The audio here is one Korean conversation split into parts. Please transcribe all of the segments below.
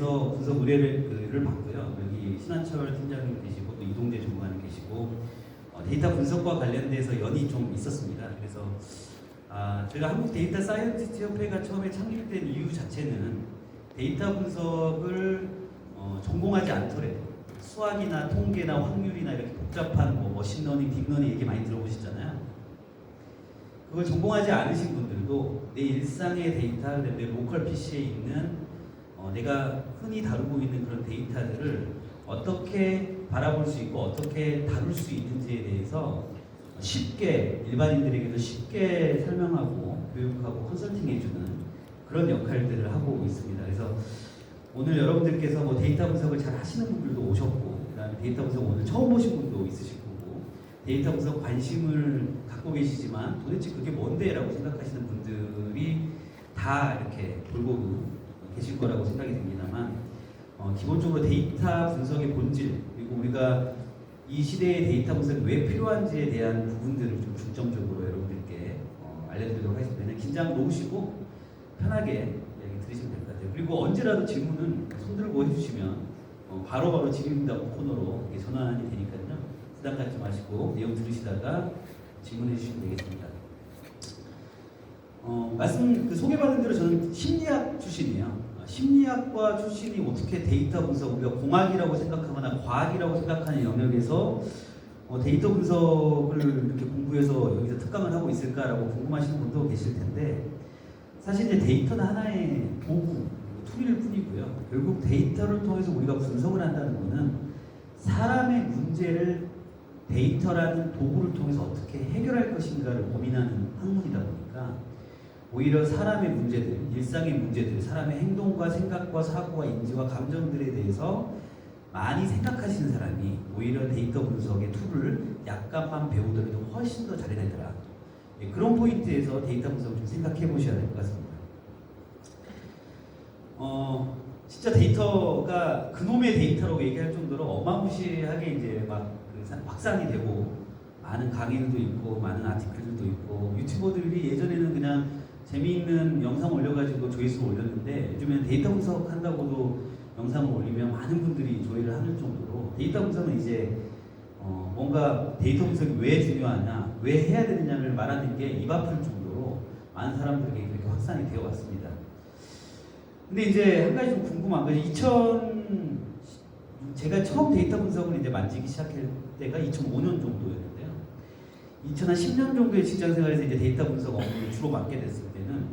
대해서 분석 의뢰를 받고요. 여기 신한철 팀장님 계시고 또 이동재 전문가님 계시고 데이터 분석과 관련돼서 연이 좀 있었습니다. 그래서 제가 한국 데이터 사이언티스트 협회가 처음에 창립된 이유 자체는 데이터 분석을 전공하지 않더라도 수학이나 통계나 확률이나 이렇게 복잡한 머신러닝, 딥러닝 얘기 많이 들어보시잖아요. 그걸 전공하지 않으신 분들도 내 일상의 데이터, 내 로컬 PC에 있는 내가 흔히 다루고 있는 그런 데이터들을 어떻게 바라볼 수 있고 어떻게 다룰 수 있는지에 대해서 쉽게 일반인들에게도 쉽게 설명하고 교육하고 컨설팅해주는 그런 역할들을 하고 있습니다. 그래서 오늘 여러분들께서 데이터 분석을 잘 하시는 분들도 오셨고, 그다음에 데이터 분석 오늘 처음 보신 분도 있으실 거고, 데이터 분석 관심을 갖고 계시지만 도대체 그게 뭔데라고 생각하시는 분들이 다 이렇게 돌고 계실 거라고 생각이 됩니다만, 기본적으로 데이터 분석의 본질, 그리고 우리가 이 시대의 데이터 분석이 왜 필요한지에 대한 부분들을 좀 중점적으로 여러분들께 알려드리도록 하겠습니다. 긴장 놓으시고 편하게 얘기 들으시면 될 것 같아요. 그리고 언제라도 질문은 손 들고 해주시면 바로바로 질의응답 코너로 전환이 되니까요. 부담 갖지 마시고 내용 들으시다가 질문해 주시면 되겠습니다. 소개받은 대로 저는 심리학 출신이에요. 심리학과 출신이 어떻게 데이터 분석, 우리가 공학이라고 생각하거나 과학이라고 생각하는 영역에서 데이터 분석을 이렇게 공부해서 여기서 특강을 하고 있을까라고 궁금하시는 분도 계실 텐데, 사실 이제 도구는 하나의 도구, 툴일 뿐이고요. 결국 데이터를 통해서 우리가 분석을 한다는 것은 사람의 문제를 데이터라는 도구를 통해서 어떻게 해결할 것인가를 고민하는 학문이다 보니까 오히려 사람의 문제들, 일상의 문제들, 사람의 행동과 생각과 사고와 인지와 감정들에 대해서 많이 생각하시는 사람이 오히려 데이터 분석의 툴을 약간만 배우더라도 훨씬 더 잘해내더라. 그런 포인트에서 데이터 분석을 좀 생각해 보셔야 될 것 같습니다. 진짜 데이터가 그놈의 데이터라고 얘기할 정도로 어마무시하게 이제 확산이 되고 많은 강의들도 있고 많은 아티클들도 있고, 유튜버들이 예전에는 그냥 재미있는 영상 올려가지고 조회수를 올렸는데 요즘엔 데이터 분석한다고도 영상을 올리면 많은 분들이 조회를 하는 정도로 데이터 분석은 이제 뭔가 데이터 분석이 왜 중요하냐, 왜 해야 되느냐를 말하는 게 입 아플 정도로 많은 사람들에게 그렇게 확산이 되어 왔습니다. 근데 이제 한 가지 좀 궁금한 것이 제가 처음 데이터 분석을 이제 만지기 시작할 때가 2005년 정도였는데요. 2010년 정도의 직장 생활에서 이제 데이터 분석 업무를 주로 맡게 됐을 때는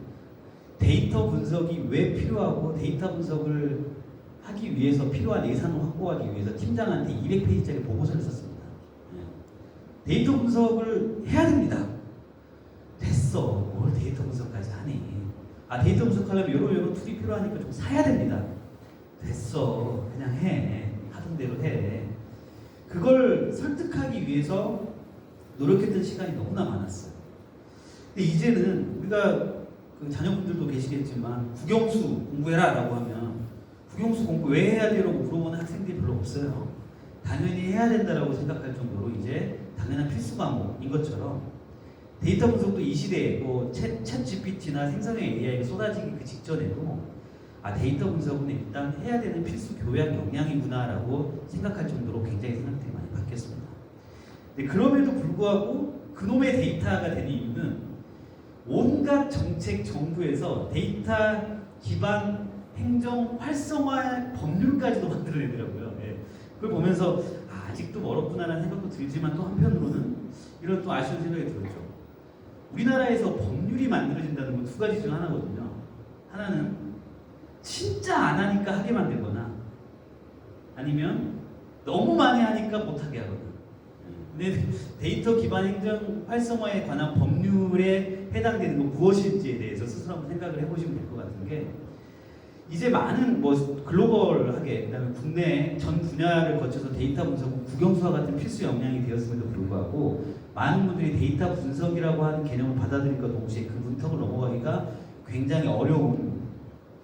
데이터 분석이 왜 필요하고 데이터 분석을 하기 위해서 필요한 예산을 확보하기 위해서 팀장한테 200페이지짜리 보고서를 썼습니다. 데이터 분석을 해야 됩니다. 됐어. 뭘 데이터 분석까지 하니. 데이터 분석하려면 이런 툴이 필요하니까 좀 사야 됩니다. 됐어. 그냥 해. 하던 대로 해. 그걸 설득하기 위해서 노력했던 시간이 너무나 많았어요. 근데 이제는 우리가 자녀분들도 계시겠지만 국영수 공부해라 라고 하면 국영수 공부 왜 해야 돼요? 라고 물어보는 학생들이 별로 없어요. 당연히 해야 된다라고 생각할 정도로 이제 당연한 필수 과목인 것처럼 데이터 분석도 이 시대에 챗 GPT나 생성형 AI가 쏟아지기 그 직전에도 데이터 분석은 일단 해야 되는 필수 교양 역량이구나라고 생각할 정도로 굉장히 생각들이 많이 바뀌었습니다. 근데 그럼에도 불구하고 그놈의 데이터가 된 이유는 온갖 정책 정부에서 데이터 기반 행정 활성화 법률까지도 만들어내더라고요. 그걸 보면서 아직도 멀었구나라는 생각도 들지만 또 한편으로는 이런 또 아쉬운 생각이 들었죠. 우리나라에서 법률이 만들어진다는 건 두 가지 중 하나거든요. 하나는 진짜 안 하니까 하게 만들거나 아니면 너무 많이 하니까 못하게 하거나. 근데 데이터 기반 행정 활성화에 관한 법률에 해당되는 건 무엇일지에 대해서 스스로 한번 생각을 해보시면 될 것 같은 게, 이제 많은 글로벌하게 그다음에 국내 전 분야를 거쳐서 데이터 분석은 국영수와 같은 필수 역량이 되었음에도 불구하고 많은 분들이 데이터 분석이라고 하는 개념을 받아들일과 동시에 그 문턱을 넘어가기가 굉장히 어려운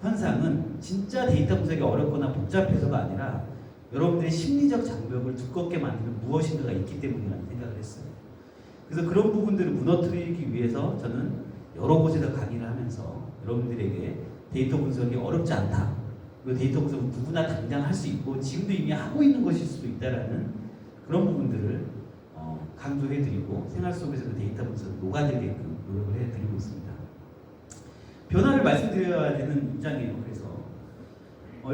현상은 진짜 데이터 분석이 어렵거나 복잡해서가 아니라 여러분들의 심리적 장벽을 두껍게 만드는 무엇인가가 있기 때문이라는 생각을 했어요. 그래서 그런 부분들을 무너뜨리기 위해서 저는 여러 곳에서 강의를 하면서 여러분들에게 데이터 분석이 어렵지 않다. 그 데이터 분석은 누구나 당장 할 수 있고 지금도 이미 하고 있는 것일 수도 있다라는 그런 부분들을 강조해드리고 생활 속에서도 데이터 분석을 녹아들게끔 노력을 해드리고 있습니다. 변화를 말씀드려야 되는 입장이에요. 그래서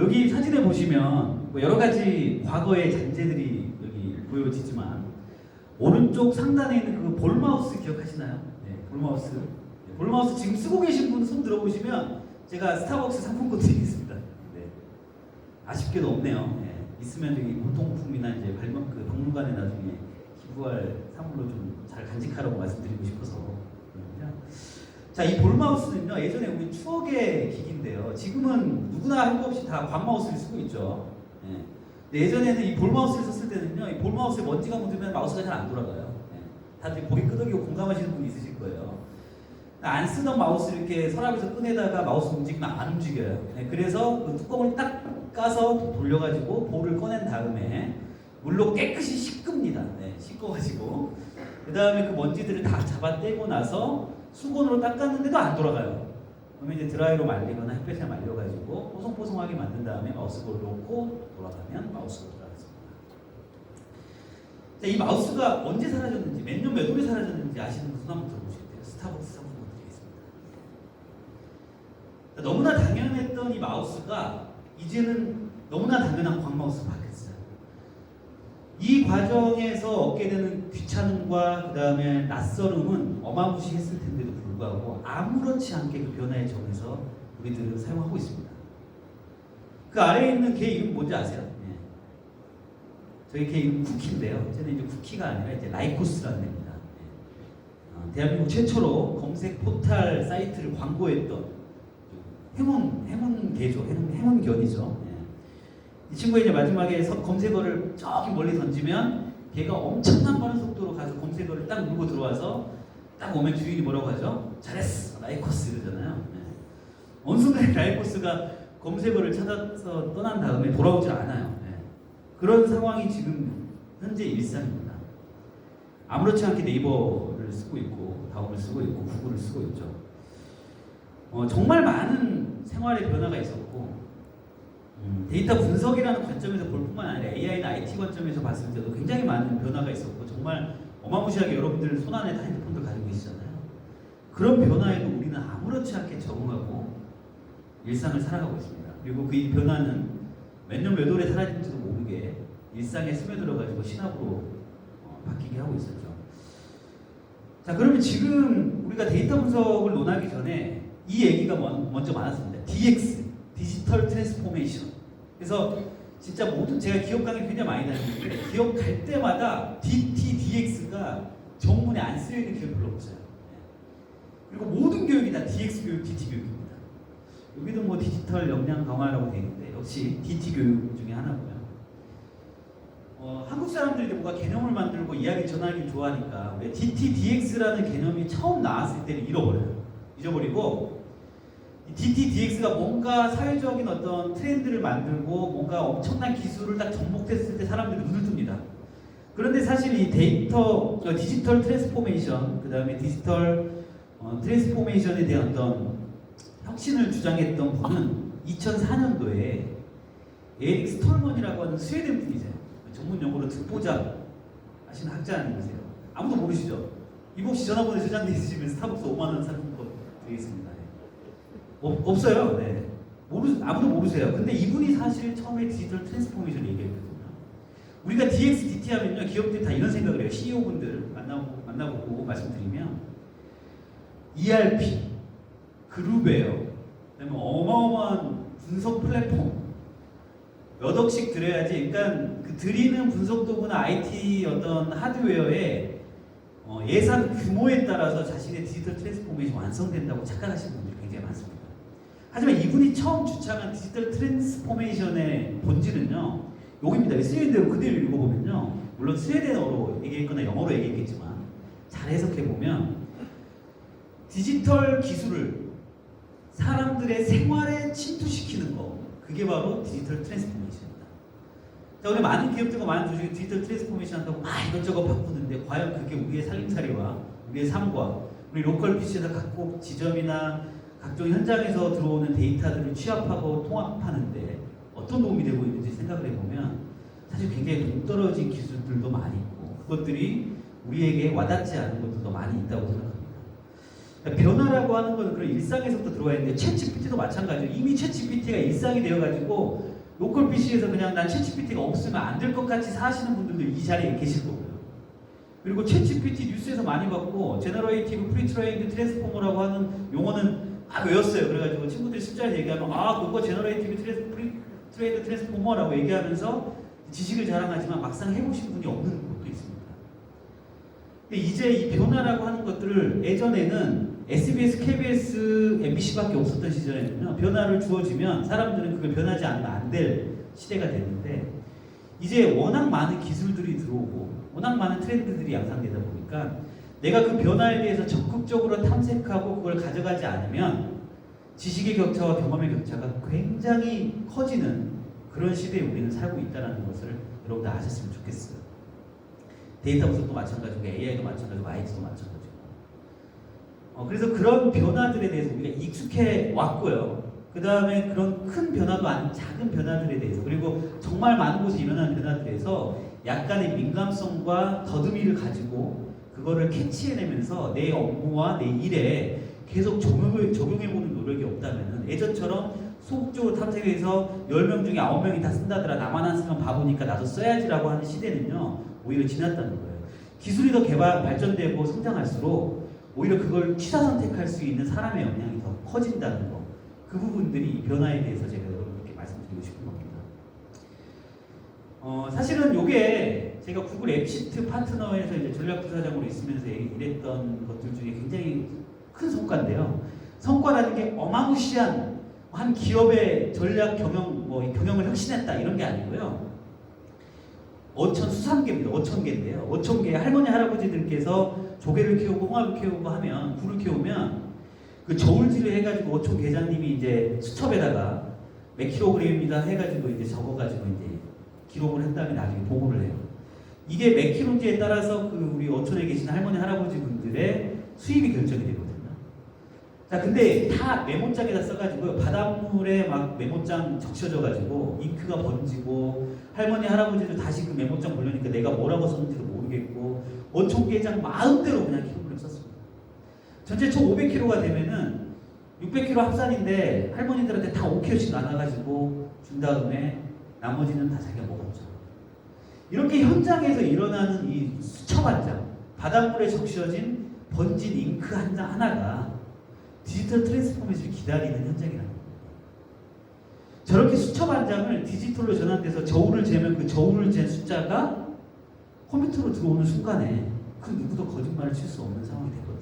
여기 사진에 보시면 뭐 여러 가지 과거의 잔재들이 여기 보여지지만 오른쪽 상단에 있는 그 볼마우스 기억하시나요? 네, 볼마우스. 네, 볼마우스 지금 쓰고 계신 분 손 들어보시면 제가 스타벅스 상품권 드리겠습니다. 네. 아쉽게도 없네요. 네. 있으면 여기 보통품이나 이제 그 박물관에 나중에 기부할 사물로 좀 잘 간직하라고 말씀드리고 싶어서 그러는데요. 자, 이 볼마우스는요, 예전에 우리 추억의 기기인데요. 지금은 누구나 할 것 없이 다 광마우스를 쓰고 있죠. 네. 근데 예전에는 이 볼마우스를 썼을 때는요, 이 볼마우스에 먼지가 묻으면 마우스가 잘 안 돌아가요. 네. 다들 고개 끄덕이고 공감하시는 분이 있으실 거예요. 안 쓰던 마우스 이렇게 서랍에서 꺼내다가 마우스 움직이면 안 움직여요. 네. 그래서 그 뚜껑을 딱 까서 돌려가지고 볼을 꺼낸 다음에 물로 깨끗이 씻깁니다. 네. 씻어가지고 그 다음에 그 먼지들을 다 잡아떼고 나서 수건으로 닦았는데도 안 돌아가요. 그러면 이제 드라이로 말리거나 햇볕에 말려가지고 뽀송뽀송하게 만든 다음에 마우스볼을 놓고 돌아가면 마우스가 돌아갔습니다. 자, 이 마우스가 언제 사라졌는지, 몇 년 몇 월에 사라졌는지 아시는 분 손 한번 들어보실게요. 스타벅스 상품권 드리겠습니다. 자, 너무나 당연했던 이 마우스가 이제는 너무나 당연한 광마우스로 바뀌었어요. 이 과정에서 얻게 되는 귀찮음과 그 다음에 낯설음은 어마무시했을 텐데도 불구하고 아무렇지 않게 그 변화에 적응해서 우리들은 사용하고 있습니다. 그 아래에 있는 개 이름 뭔지 아세요? 네. 저희 개 이름 쿠키인데요. 저는 이제 쿠키가 아니라 이제 라이코스라는 애입니다. 네. 대한민국 최초로 검색 포탈 사이트를 광고했던 행운 개죠. 행운견이죠. 이 친구가 이제 마지막에 검색어를 저기 멀리 던지면 걔가 엄청난 빠른 속도로 가서 검색어를 딱 누르고 들어와서 딱 오면 주인이 뭐라고 하죠? 잘했어, 라이코스 이러잖아요. 네. 어느 순간에 라이코스가 검색어를 찾아서 떠난 다음에 돌아오질 않아요. 네. 그런 상황이 지금 현재 일상입니다. 아무렇지 않게 네이버를 쓰고 있고 다음을 쓰고 있고 구글을 쓰고 있죠. 정말 많은 생활의 변화가 있었고 데이터 분석이라는 관점에서 볼 뿐만 아니라 AI나 IT 관점에서 봤을 때도 굉장히 많은 변화가 있었고 정말 어마무시하게 여러분들 손안에 다 핸드폰도 가지고 계시잖아요. 그런 변화에도 우리는 아무렇지 않게 적응하고 일상을 살아가고 있습니다. 그리고 그 이 변화는 몇 년 몇 월에 사라진지도 모르게 일상에 스며들어가지고 신압으로 바뀌게 하고 있었죠. 자, 그러면 지금 우리가 데이터 분석을 논하기 전에 이 얘기가 먼저 많았습니다. DX, 디지털 트랜스포메이션. 그래서 진짜 모든 제가 기업 강의 굉장히 많이 다니는데 기업 갈 때마다 DTDX가 정문에 안 쓰여 있는 기업 별로 없어요. 그리고 모든 교육이 다 DX 교육, DT 교육입니다. 여기도 뭐 디지털 역량 강화라고 되어 있는데 역시 DT 교육 중에 하나고요. 한국 사람들이 뭔가 개념을 만들고 이야기 전하기를 좋아하니까 왜 DTDX라는 개념이 처음 나왔을 때는 잊어버리고 DTDX가 뭔가 사회적인 어떤 트렌드를 만들고 뭔가 엄청난 기술을 딱 접목했을 때 사람들이 눈을 뜹니다. 그런데 사실 이 디지털 트랜스포메이션, 그 다음에 디지털 트랜스포메이션에 대한 어떤 혁신을 주장했던 분은 2004년도에 에릭 스톨먼이라고 하는 스웨덴 분이세요. 전문 용어로 듣보잡 하시는 학자 아니세요? 아무도 모르시죠? 이복씨 전화번호 저장돼 있으시면 스타벅스 5만원 상품권 드리겠습니다. 없어요. 네. 아무도 모르세요. 근데 이분이 사실 처음에 디지털 트랜스포메이션 얘기했거든요. 우리가 DX, DT 하면요, 기업들이 다 이런 생각을 해요. CEO분들 만나보고 말씀드리면 ERP, 그룹웨어, 그다음에 어마어마한 분석 플랫폼 몇 억씩 들여야지. 그러니까 그 드리는 분석 도구나 IT 어떤 하드웨어의 예산 규모에 따라서 자신의 디지털 트랜스포메이션 완성된다고 착각하시는 분들이 굉장히 많습니다. 하지만 이분이 처음 주창한 디지털 트랜스포메이션의 본질은요, 여기입니다. 스웨덴어로 그대로 읽어보면요, 물론 스웨덴어로 얘기했거나 영어로 얘기했겠지만 잘 해석해보면 디지털 기술을 사람들의 생활에 침투시키는 거, 그게 바로 디지털 트랜스포메이션입니다. 자, 우리 많은 기업들과 많은 조직이 디지털 트랜스포메이션 한다고 막 이것저것 바꾸는데 과연 그게 우리의 살림살이와 우리의 삶과 우리 로컬 PC에서 각국 지점이나 각종 현장에서 들어오는 데이터들을 취합하고 통합하는데 어떤 도움이 되고 있는지 생각을 해보면 사실 굉장히 동떨어진 기술들도 많이 있고 그것들이 우리에게 와닿지 않은 것들도 많이 있다고 생각합니다. 그러니까 변화라고 하는 것은 그런 일상에서부터 들어와 있는데 챗GPT도 마찬가지예요. 이미 챗GPT가 일상이 되어가지고 로컬 PC에서 그냥 난 챗GPT가 없으면 안 될 것 같이 사시는 분들도 이 자리에 계실 거고요. 그리고 챗GPT 뉴스에서 많이 봤고 제너레이티브 프리트레인드 트랜스포머라고 하는 용어는 외웠어요. 그래가지고 친구들이 숫자를 얘기하면 그거 제너레이티브 프리트레인드 트랜스포머라고 얘기하면서 지식을 자랑하지만 막상 해보신 분이 없는 것도 있습니다. 근데 이제 이 변화라고 하는 것들을 예전에는 SBS, KBS, MBC밖에 없었던 시절에는요. 변화를 주어지면 사람들은 그걸 변하지 않으면 안 될 시대가 됐는데 이제 워낙 많은 기술들이 들어오고 워낙 많은 트렌드들이 양상되다 보니까 내가 그 변화에 대해서 적극적으로 탐색하고 그걸 가져가지 않으면 지식의 격차와 경험의 격차가 굉장히 커지는 그런 시대에 우리는 살고 있다는 것을 여러분들 아셨으면 좋겠어요. 데이터 분석도 마찬가지고 AI도 마찬가지고 IT도 마찬가지고 그래서 그런 변화들에 대해서 우리가 익숙해 왔고요. 그 다음에 그런 큰 변화도 아닌 작은 변화들에 대해서 그리고 정말 많은 곳에 일어나는 변화들에서 약간의 민감성과 더듬이를 가지고 그거를 캐치해내면서 내 업무와 내 일에 계속 적용해보는 노력이 없다면 예전처럼 소극적으로 탐색해서 10명 중에 9명이 다 쓴다더라 나만 안 쓰면 바보니까 나도 써야지라고 하는 시대는요 오히려 지났다는 거예요. 기술이 더 발전되고 성장할수록 오히려 그걸 취사 선택할 수 있는 사람의 역량이 더 커진다는 거. 그 부분들이 변화에 대해서 제가 여러분께 말씀드리고 싶은 겁니다. 사실은 이게 제가 구글 앱시트 파트너에서 이제 전략부사장으로 있으면서 일했던 것들 중에 굉장히 큰 성과인데요. 성과라는 게 어마무시한 한 기업의 전략 경영을 혁신했다 이런 게 아니고요. 수삼계입니다. 5,000개인데요. 5,000개 할머니 할아버지들께서 조개를 키우고 홍합을 키우고 하면 굴을 키우면 그 저울질을 해가지고 5촌 계장님이 이제 수첩에다가 몇 킬로그램입니다 해가지고 이제 적어가지고 이제 기록을 한 다음에 나중에 보고를 해요. 이게 몇 킬로인지에 따라서 그 우리 어촌에 계신 할머니 할아버지 분들의 수입이 결정이 되거든요. 자, 근데 다 메모장에다 써가지고요. 바닷물에 막 메모장 적셔져가지고 잉크가 번지고 할머니 할아버지도 다시 그 메모장 보려니까 내가 뭐라고 썼는지도 모르겠고 어촌 계장 마음대로 그냥 킬로그램 썼습니다. 전체 총 500kg가 되면은 600kg 합산인데 할머니들한테 다 5kg씩 나눠가지고 준 다음에 나머지는 다 자기가 먹었죠. 이렇게 현장에서 일어나는 이 수첩 한 장, 바닷물에 적셔진 번진 잉크 한 장 하나가 디지털 트랜스포메이션을 기다리는 현장이라는 겁니다. 저렇게 수첩 한 장을 디지털로 전환돼서 저울을 재면 그 저울을 잰 숫자가 컴퓨터로 들어오는 순간에 그 누구도 거짓말을 칠 수 없는 상황이 되거든요.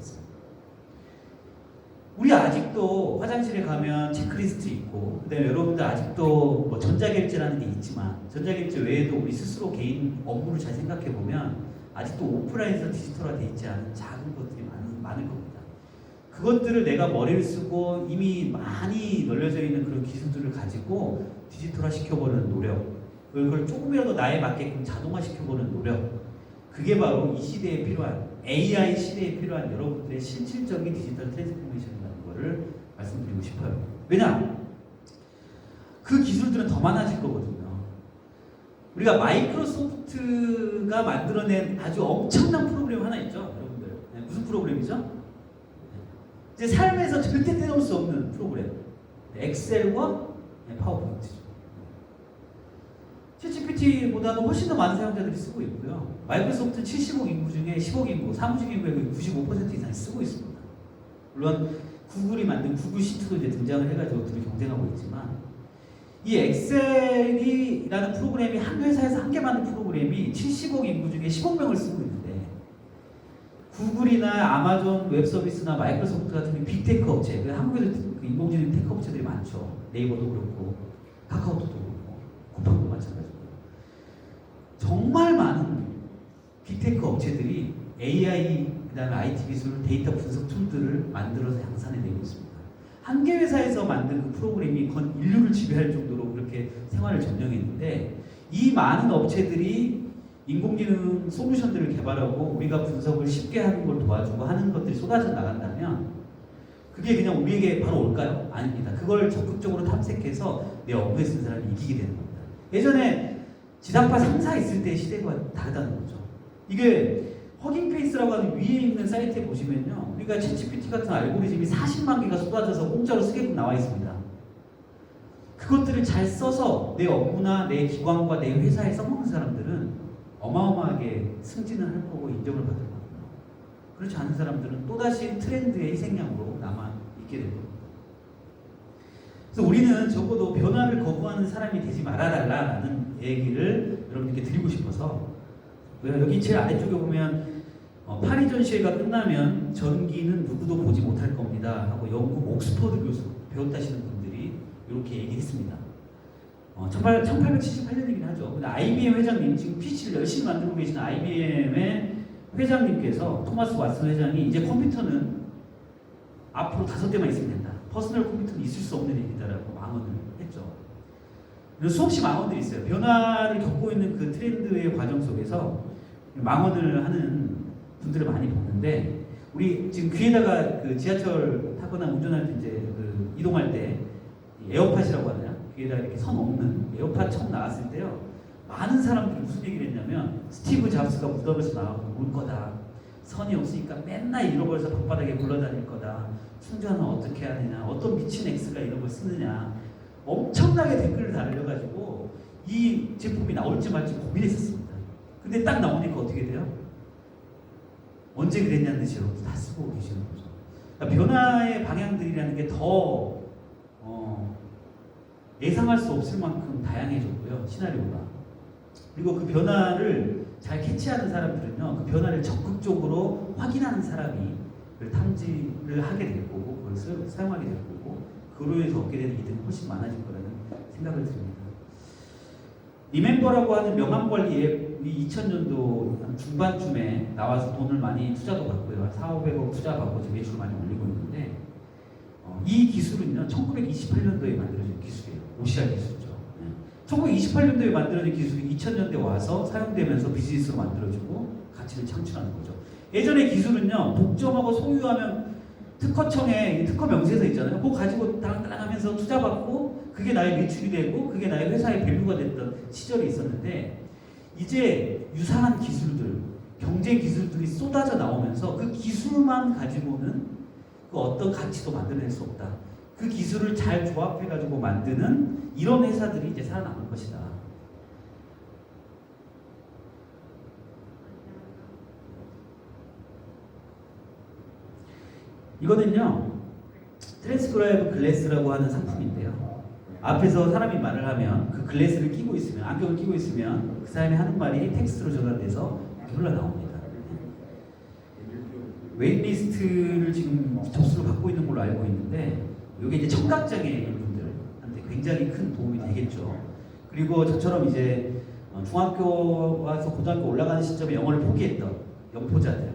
우리 아직도 화장실에 가면 체크리스트 있고 그다음에 여러분들 아직도 뭐 전자결제라는 게 있지만 전자결제 외에도 우리 스스로 개인 업무를 잘 생각해 보면 아직도 오프라인에서 디지털화되어 있지 않은 작은 것들이 많을 겁니다. 그것들을 내가 머리를 쓰고 이미 많이 널려져 있는 그런 기술들을 가지고 디지털화 시켜보는 노력, 그걸 조금이라도 나에 맞게끔 자동화 시켜보는 노력, 그게 바로 이 시대에 필요한 AI 시대에 필요한 여러분들의 실질적인 디지털 트랜스포메이션이라는 것을 말씀드리고 싶어요. 왜냐? 그 기술들은 더 많아질 거거든요. 우리가 마이크로소프트가 만들어낸 아주 엄청난 프로그램 하나 있죠, 여러분들. 네, 무슨 프로그램이죠? 이제 삶에서 절대 떼놓을 수 없는 프로그램. 엑셀과 파워포인트죠. 챗GPT보다도 훨씬 더 많은 사용자들이 쓰고 있고요. 마이크로소프트 70억 인구 중에 10억 인구, 사무직 인구의 95% 이상이 쓰고 있습니다. 물론 구글이 만든 구글 시트도 이제 등장을 해가지고 둘이 경쟁하고 있지만 이 엑셀이라는 프로그램이 한 회사에서 한 개 만든 프로그램이 70억 인구 중에 10억 명을 쓰고 있는데 구글이나 아마존 웹서비스나 마이크로소프트 같은 빅테크 업체, 한국에도 그 인공지능 테크 업체들이 많죠. 네이버도 그렇고 카카오톡도 그렇고 쿠팡도 마찬가지고 정말 많은 빅테크 업체들이 AI 그다음에 IT 기술, 데이터 분석 툴들을 만들어서 양산해내고 있습니다. 한 개 회사에서 만든 그 프로그램이 건 인류를 지배할 정도로 그렇게 생활을 점령했는데 이 많은 업체들이 인공지능 솔루션들을 개발하고 우리가 분석을 쉽게 하는 걸 도와주고 하는 것들이 쏟아져 나간다면 그게 그냥 우리에게 바로 올까요? 아닙니다. 그걸 적극적으로 탐색해서 내 업무에 쓴 사람이 이기게 되는 겁니다. 예전에 지상파 3사 있을 때 시대가 다르다는 거죠. 이게 허깅페이스라고 하는 위에 있는 사이트에 보시면요, 우리가 챗GPT 같은 알고리즘이 40만 개가 쏟아져서 공짜로 쓰게끔 나와 있습니다. 그것들을 잘 써서 내 업무나 내 기관과 내 회사에 써먹는 사람들은 어마어마하게 승진을 할 거고 인정을 받을 거고요. 그렇지 않은 사람들은 또다시 트렌드의 희생양으로 남아있게 될 겁니다. 그래서 우리는 적어도 변화를 거부하는 사람이 되지 말아달라는 얘기를 여러분들께 드리고 싶어서, 여기 제일 아래쪽에 보면 파리 전시회가 끝나면 전기는 누구도 보지 못할 겁니다 하고 영국 옥스퍼드 교수 배웠다시는 분들이 이렇게 얘기했습니다. 1878년이긴 하죠. 근데 IBM 회장님, 지금 PC를 열심히 만들고 계시는 IBM의 회장님께서, 토마스 왓슨 회장이, 이제 컴퓨터는 앞으로 5대만 있으면 된다. 퍼스널 컴퓨터는 있을 수 없는 일이다라고 망언을 했죠. 수없이 망언들이 있어요. 변화를 겪고 있는 그 트렌드의 과정 속에서 망언을 하는 분들을 많이 봤는데, 우리 지금 귀에다가 그 지하철 타거나 운전할 때 이제 그 이동할 때 에어팟이라고 하나요? 귀에다 이렇게 선 없는 에어팟 처음 나왔을 때요, 많은 사람들이 무슨 얘기를 했냐면, 스티브 잡스가 무덤에서 나와서 올 거다. 선이 없으니까 맨날 잃어버려서 방바닥에 굴러다닐 거다. 충전은 어떻게 해야 되냐. 어떤 미친 X가 이런 걸 쓰느냐. 엄청나게 댓글을 달려가지고 이 제품이 나올지 말지 고민했었습니다. 근데 딱 나오니까 어떻게 돼요? 언제 그랬냐는 듯이 여러분 다 쓰고 계시는 거죠. 그러니까 변화의 방향들이라는 게 더 예상할 수 없을 만큼 다양해졌고요, 시나리오가. 그리고 그 변화를 잘 캐치하는 사람들은요, 그 변화를 적극적으로 확인하는 사람이 그 탐지를 하게 될 거고, 그걸 사용하게 될 거고, 그로 인해서 얻게 되는 이득이 훨씬 많아질 거라는 생각을 듭니다. 리멤버라고 하는 명함관리 앱이 2000년도 중반쯤에 나와서 돈을 많이 투자도 받고요. 400~500억 투자받고 지금 매출 많이 올리고 있는데, 이 기술은요, 1928년도에 만들어진 기술이에요. OCR 기술이죠. 1928년도에 만들어진 기술이 2000년대 와서 사용되면서 비즈니스로 만들어지고 가치를 창출하는 거죠. 예전의 기술은요, 독점하고 소유하면 특허청에 특허 명세서 있잖아요. 그거 가지고 땅땅하면서 투자받고 그게 나의 매출이 되고 그게 나의 회사의 밸류가 됐던 시절이 있었는데, 이제 유사한 기술들, 경제 기술들이 쏟아져 나오면서 그 기술만 가지고는 그 어떤 가치도 만들어낼 수 없다. 그 기술을 잘 조합해가지고 만드는 이런 회사들이 이제 살아남을 것이다. 이거는요, 트랜스크라이브 글래스라고 하는 상품인데요, 앞에서 사람이 말을 하면 그 글래스를 끼고 있으면, 안경을 끼고 있으면 그 사람이 하는 말이 텍스트로 전환돼서 흘러나옵니다. 웨이트리스트를 지금 접수를 받고 있는 걸로 알고 있는데, 이게 이제 청각장애인 분들한테 굉장히 큰 도움이 되겠죠. 그리고 저처럼 이제 중학교 와서 고등학교 올라가는 시점에 영어를 포기했던 영포자들,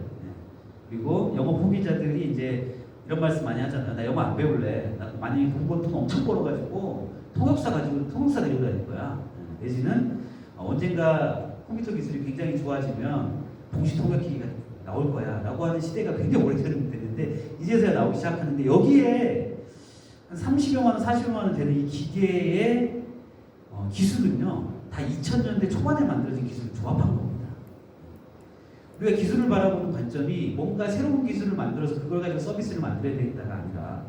그리고 영어 포기자들이 이제 이런 말씀 많이 하잖아요. 나 영어 안 배울래. 나 만약에 돈 엄청 벌어가지고 통역사 데리고 다닐 거야. 내지는 언젠가 컴퓨터 기술이 굉장히 좋아지면 동시 통역기가 나올 거야 라고 하는 시대가 굉장히 오래됐는데, 이제서야 나오기 시작하는데, 여기에 한 30여만 원, 40여만 원 되는 이 기계의 기술은요, 다 2000년대 초반에 만들어진 기술을 조합한 겁니다. 우리가 기술을 바라보는 관점이 뭔가 새로운 기술을 만들어서 그걸 가지고 서비스를 만들어야 되겠다가 아니라,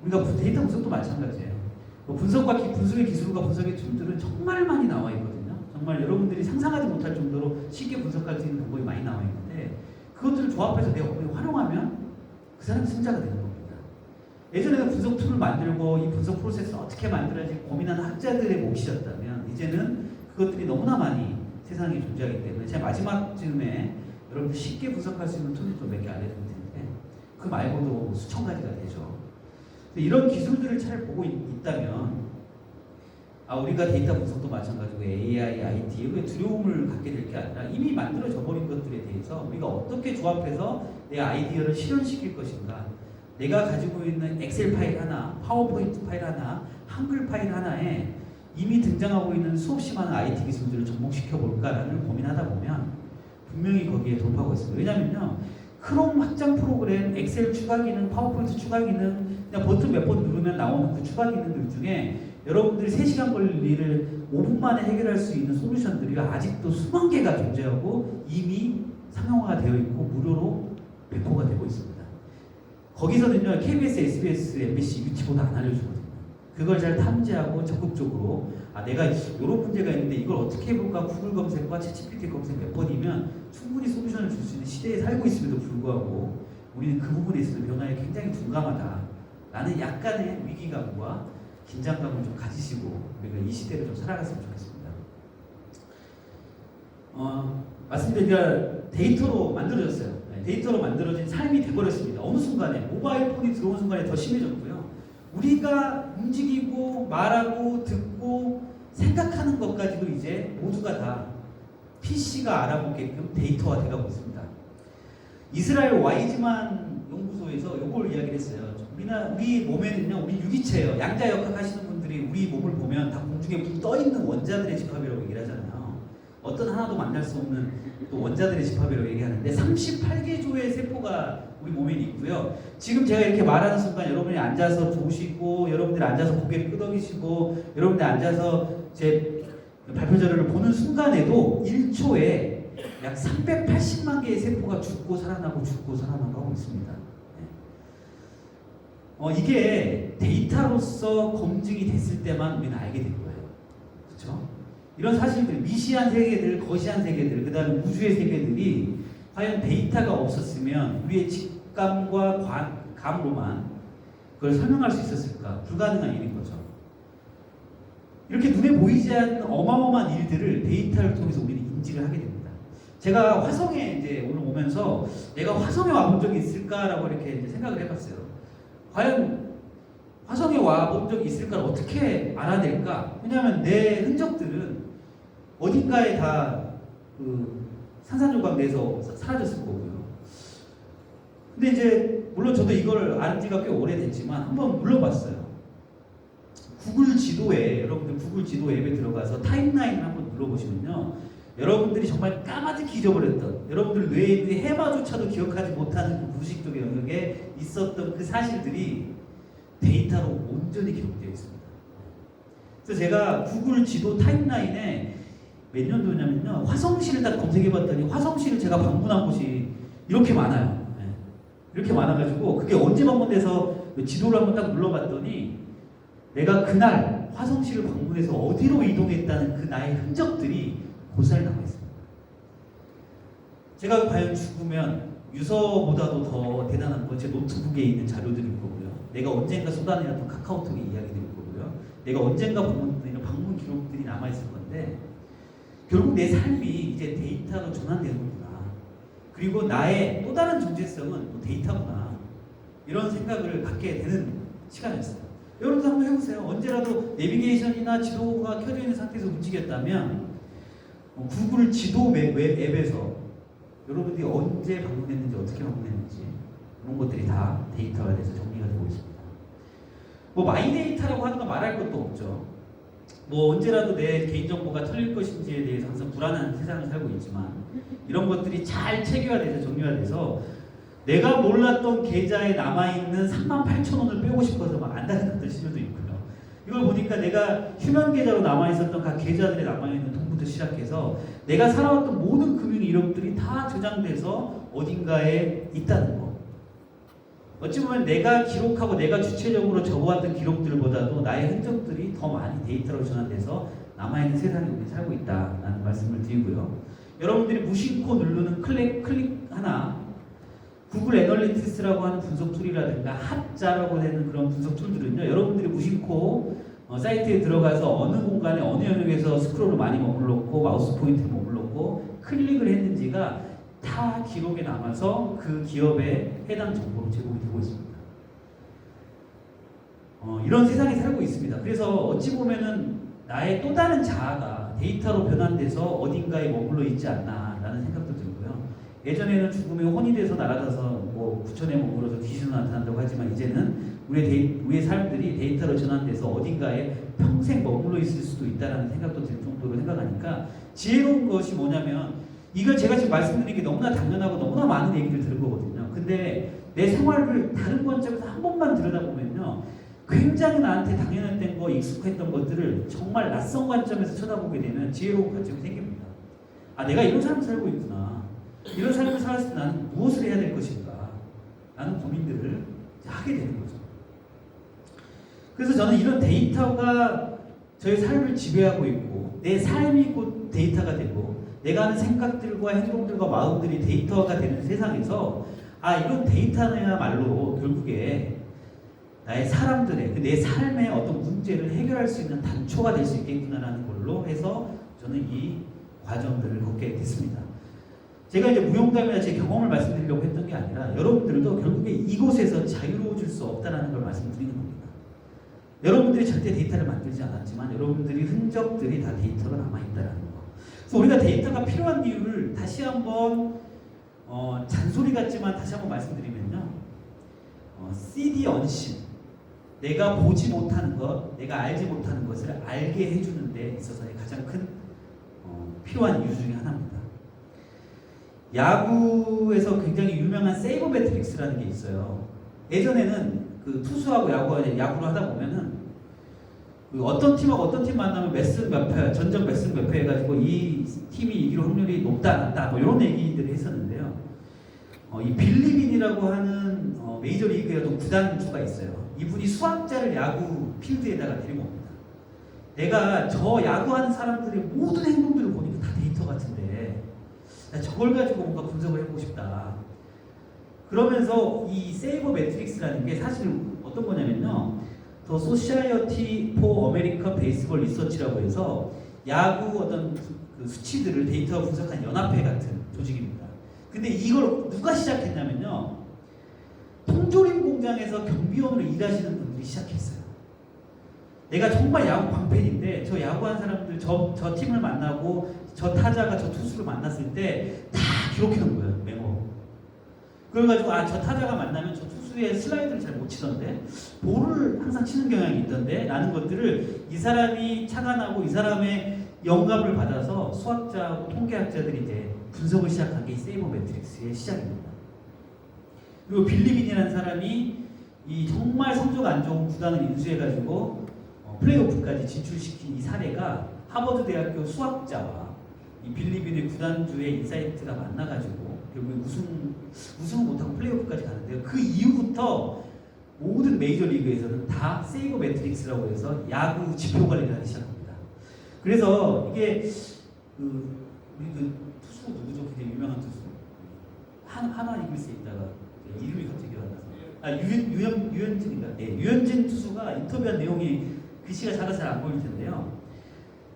우리가 데이터 분석도 마찬가지예요. 분석의 기술과 분석의 툴들은 정말 많이 나와 있거든요. 정말 여러분들이 상상하지 못할 정도로 쉽게 분석할 수 있는 방법이 많이 나와 있는데, 그것들을 조합해서 내 업무에 활용하면 그 사람이 승자가 되는 겁니다. 예전에는 분석 툴을 만들고 이 분석 프로세스를 어떻게 만들어야지 고민하는 학자들의 몫이었다면, 이제는 그것들이 너무나 많이 세상에 존재하기 때문에 제가 마지막 즈음에 여러분들 쉽게 분석할 수 있는 툴을 좀 몇 개 알려드릴 텐데, 그 말고도 수천 가지가 되죠. 이런 기술들을 잘 보고 있다면, 우리가 데이터 분석도 마찬가지고 AI, IT에 두려움을 갖게 될 게 아니라 이미 만들어져 버린 것들에 대해서 우리가 어떻게 조합해서 내 아이디어를 실현시킬 것인가, 내가 가지고 있는 엑셀 파일 하나, 파워포인트 파일 하나, 한글 파일 하나에 이미 등장하고 있는 수없이 많은 IT 기술들을 접목시켜 볼까라는 고민하다 보면 분명히 거기에 돌파가 있습니다. 왜냐면요, 크롬 확장 프로그램, 엑셀 추가 기능, 파워포인트 추가 기능, 그냥 버튼 몇 번 누르면 나오는 그 추가 기능들 중에 여러분들이 3시간 걸릴 일을 5분 만에 해결할 수 있는 솔루션들이 아직도 수만 개가 존재하고 이미 상용화가 되어 있고 무료로 배포가 되고 있습니다. 거기서는요, KBS, SBS, MBC, 유튜브도 안 알려주거든요. 그걸 잘 탐지하고 적극적으로 내가 이런 문제가 있는데 이걸 어떻게 해볼까 구글 검색과 챗GPT 검색 몇 번이면 충분히 솔루션을 줄 수 있는 시대에 살고 있음에도 불구하고 우리는 그 부분에 있어서 변화에 굉장히 둔감하다라는 약간의 위기감과 긴장감을 좀 가지시고 우리가 이 시대를 좀 살아갔으면 좋겠습니다. 맞습니다. 데이터로 만들어졌어요. 데이터로 만들어진 삶이 돼버렸습니다. 어느 순간에 모바일 폰이 들어온 순간에 더 심해졌고요. 우리가 움직이고 말하고 듣고 생각하는 것까지도 이제 모두가 다 PC가 알아보게끔 데이터화 돼가고 있습니다. 이스라엘 와이즈만 연구소에서 이걸 이야기를 했어요. 우리 몸에는요, 우리 유기체예요. 양자역학 하시는 분들이 우리 몸을 보면 다 공중에 붕 떠있는 원자들의 집합이라고 얘기를 하잖아요. 어떤 하나도 만날 수 없는 또 원자들의 집합이라고 얘기하는데 38개 조의 세포가 우리 몸에 있고요. 지금 제가 이렇게 말하는 순간 여러분이 앉아서 보시고 여러분들이 앉아서 고개를 끄덕이시고 여러분들이 앉아서 제 발표 자료를 보는 순간에도 1초에 약 380만 개의 세포가 죽고 살아나고 하고 있습니다. 이게 데이터로서 검증이 됐을 때만 우리는 알게 된 거예요. 그렇죠? 이런 사실들, 미시한 세계들, 거시한 세계들, 그 다음에 우주의 세계들이 과연 데이터가 없었으면 우리의 직감과 감으로만 그걸 설명할 수 있었을까? 불가능한 일인 거죠. 이렇게 눈에 보이지 않는 어마어마한 일들을 데이터를 통해서 우리는 인지를 하게 됩니다. 제가 화성에 이제 오늘 오면서 내가 화성에 와본 적이 있을까라고 이렇게 이제 생각을 해봤어요. 과연 화성에 와본 적이 있을까를 어떻게 알아낼까? 왜냐하면 내 흔적들은 어딘가에 다 그 산산조각 내서 사라졌을 거고요. 근데 이제 물론 저도 이걸 안 지가 꽤 오래됐지만 한번 눌러봤어요. 구글 지도에 여러분들 구글 지도 앱에 들어가서 타임라인을 한번 눌러보시면요. 여러분들이 정말 까마득히 잊어버렸던 여러분들 뇌에 있는 해마조차도 기억하지 못하는 그 무의식적 영역에 있었던 그 사실들이 데이터로 온전히 기록되어 있습니다. 그래서 제가 구글 지도 타임라인에 몇 년도냐면요. 화성시를 딱 검색해봤더니 화성시를 제가 방문한 곳이 이렇게 많아요. 이렇게 많아가지고 그게 언제 방문돼서 지도를 한번 딱 눌러봤더니 내가 그날 화성시를 방문해서 어디로 이동했다는 그 나의 흔적들이 고스란히 남아있습니다. 제가 과연 죽으면 유서보다도 더 대단한 건 제 노트북에 있는 자료들일 거고요. 내가 언젠가 쏟아내었던 카카오톡의 이야기들일 거고요. 내가 언젠가 방문했던 방문 기록들이 남아있을 건데 결국 내 삶이 이제 데이터로 전환되는구나. 그리고 나의 또 다른 존재성은 또 데이터구나. 이런 생각을 갖게 되는 시간이었어요. 여러분도 한번 해보세요. 언제라도 내비게이션이나 지도가 켜져 있는 상태에서 움직였다면 구글 지도 앱에서 여러분들이 언제 방문했는지 어떻게 방문했는지 그런 것들이 다 데이터가 돼서 정리가 되고 있습니다. 마이데이터라고 하는 건 말할 것도 없죠. 언제라도 내 개인정보가 털릴 것인지에 대해서 항상 불안한 세상을 살고 있지만 이런 것들이 잘 체계화돼서 정리화돼서 내가 몰랐던 계좌에 남아있는 38,000원을 빼고 싶어서 막 안달났던 시절도 있고요. 이걸 보니까 내가 휴면 계좌로 남아있었던 각 계좌들에 남아있는 돈부터 시작해서 내가 살아왔던 모든 금융 이력들이 다 저장돼서 어딘가에 있다는 거. 어찌 보면 내가 기록하고 내가 주체적으로 적어왔던 기록들보다도 나의 흔적들이 더 많이 데이터로 전환돼서 남아있는 세상에 우리 살고 있다는 말씀을 드리고요. 여러분들이 무심코 누르는 클릭 하나 구글 애널리틱스라고 하는 분석 툴이라든가 핫자라고 하는 그런 분석 툴들은요. 여러분들이 무심코 사이트에 들어가서 어느 공간에 어느 영역에서 스크롤을 많이 머물렀고 마우스 포인트를 머물렀고 클릭을 했는지가 다 기록에 남아서 그 기업에 해당 정보로 제공이 되고 있습니다. 이런 세상에 살고 있습니다. 그래서 어찌 보면은 나의 또 다른 자아가 데이터로 변환돼서 어딘가에 머물러 있지 않나라는 생각도 들고요. 예전에는 죽음에 혼이 돼서 날아가서 구천에 머물러서 귀신으로 나타난다고 하지만 이제는 우리의 삶들이 데이터로 전환돼서 어딘가에 평생 머물러 있을 수도 있다는 생각도 들 정도로 생각하니까 지혜로운 것이 뭐냐면 이걸 제가 지금 말씀드린 게 너무나 당연하고 너무나 많은 얘기를 들은 거거든요. 근데 내 생활을 다른 관점에서 한 번만 들여다보면요, 굉장히 나한테 당연했던 거, 익숙했던 것들을 정말 낯선 관점에서 쳐다보게 되는 지혜로운 관점이 생깁니다. 아, 내가 이런 삶을 살고 있구나. 이런 삶을 살았을 때 나는 무엇을 해야 될 것인가? 라는 고민들을 하게 되는 거죠. 그래서 저는 이런 데이터가 저의 삶을 지배하고 있고, 내 삶이 곧 데이터가 되고, 내가 하는 생각들과 행동들과 마음들이 데이터가 되는 세상에서, 아, 이런 데이터야말로 결국에 나의 사람들의, 내 삶의 어떤 문제를 해결할 수 있는 단초가 될 수 있겠구나라는 걸로 해서 저는 이 과정들을 걷게 됐습니다. 제가 이제 무용담이나 제 경험을 말씀드리려고 했던 게 아니라 여러분들도 결국에 이곳에서 자유로워질 수 없다는 걸 말씀드리는 겁니다. 여러분들이 절대 데이터를 만들지 않았지만 여러분들이 흔적들이 다 데이터가 남아있다는 거. 그래서 우리가 데이터가 필요한 이유를 다시 한번 잔소리 같지만 다시 한번 말씀드리면요. CD 언신, 내가 보지 못하는 것, 내가 알지 못하는 것을 알게 해주는 데 있어서의 가장 큰 필요한 이유 중에 하나입니다. 야구에서 굉장히 유명한 세이버 매트릭스라는 게 있어요. 예전에는 그 투수하고 야구를 하다 보면은 그 어떤 팀하고 어떤 팀 만나면 몇 승 몇 패, 전적 몇 승 몇 패 해가지고 이 팀이 이길 확률이 높다 낮다 뭐 이런 얘기들을 했었는데요. 이 빌리빈이라고 하는 메이저리그의 어떤 구단주가 있어요. 이분이 수학자를 야구 필드에다가 데리고 옵니다. 내가 저 야구하는 사람들의 모든 행동들을 보니까 다 데이터 같은데 저걸 가지고 뭔가 분석을 해보고 싶다. 그러면서 이 세이버 매트릭스라는 게 사실 어떤 거냐면요, 더 소시아이어티 포 어메리칸 베이스볼 리서치라고 해서 야구 어떤 그 수치들을 데이터 분석한 연합회 같은 조직입니다. 근데 이걸 누가 시작했냐면요, 통조림 공장에서 경비원으로 일하시는 분들이 시작했어요. 내가 정말 야구 광팬인데 저 야구한 사람들 저 팀을 만나고 저 타자가 저 투수를 만났을 때 다 기록해 놓은 거예요, 메모. 그래가지고 아, 저 타자가 만나면 저 투수의 슬라이드를 잘 못 치던데 볼을 항상 치는 경향이 있던데 라는 것들을 이 사람이 착안하고 이 사람의 영감을 받아서 수학자하고 통계학자들이 이제 분석을 시작한 게 이 세이버 매트릭스의 시작입니다. 그리고 빌리빈이라는 사람이 이 정말 성적 안 좋은 구단을 인수해가지고 플레이오프까지 진출시킨 이 사례가 하버드 대학교 수학자와 이 빌리빈의 구단주의 인사이트가 만나가지고 결국 우승을 못하고 플레이오프까지 가는데요. 그 이후부터 모든 메이저리그에서는 다 세이버 매트릭스라고 해서 야구 지표 관리를 하기 시작합니다. 그래서 이게 우리 투수 누구죠? 굉장히 유명한 투수 하나 이글스에 있다가 이름이 갑자기 기억 안 나서 유현진인가? 네, 유현진 투수가 인터뷰한 내용이 글씨가 작아서 잘 안 보일 텐데요.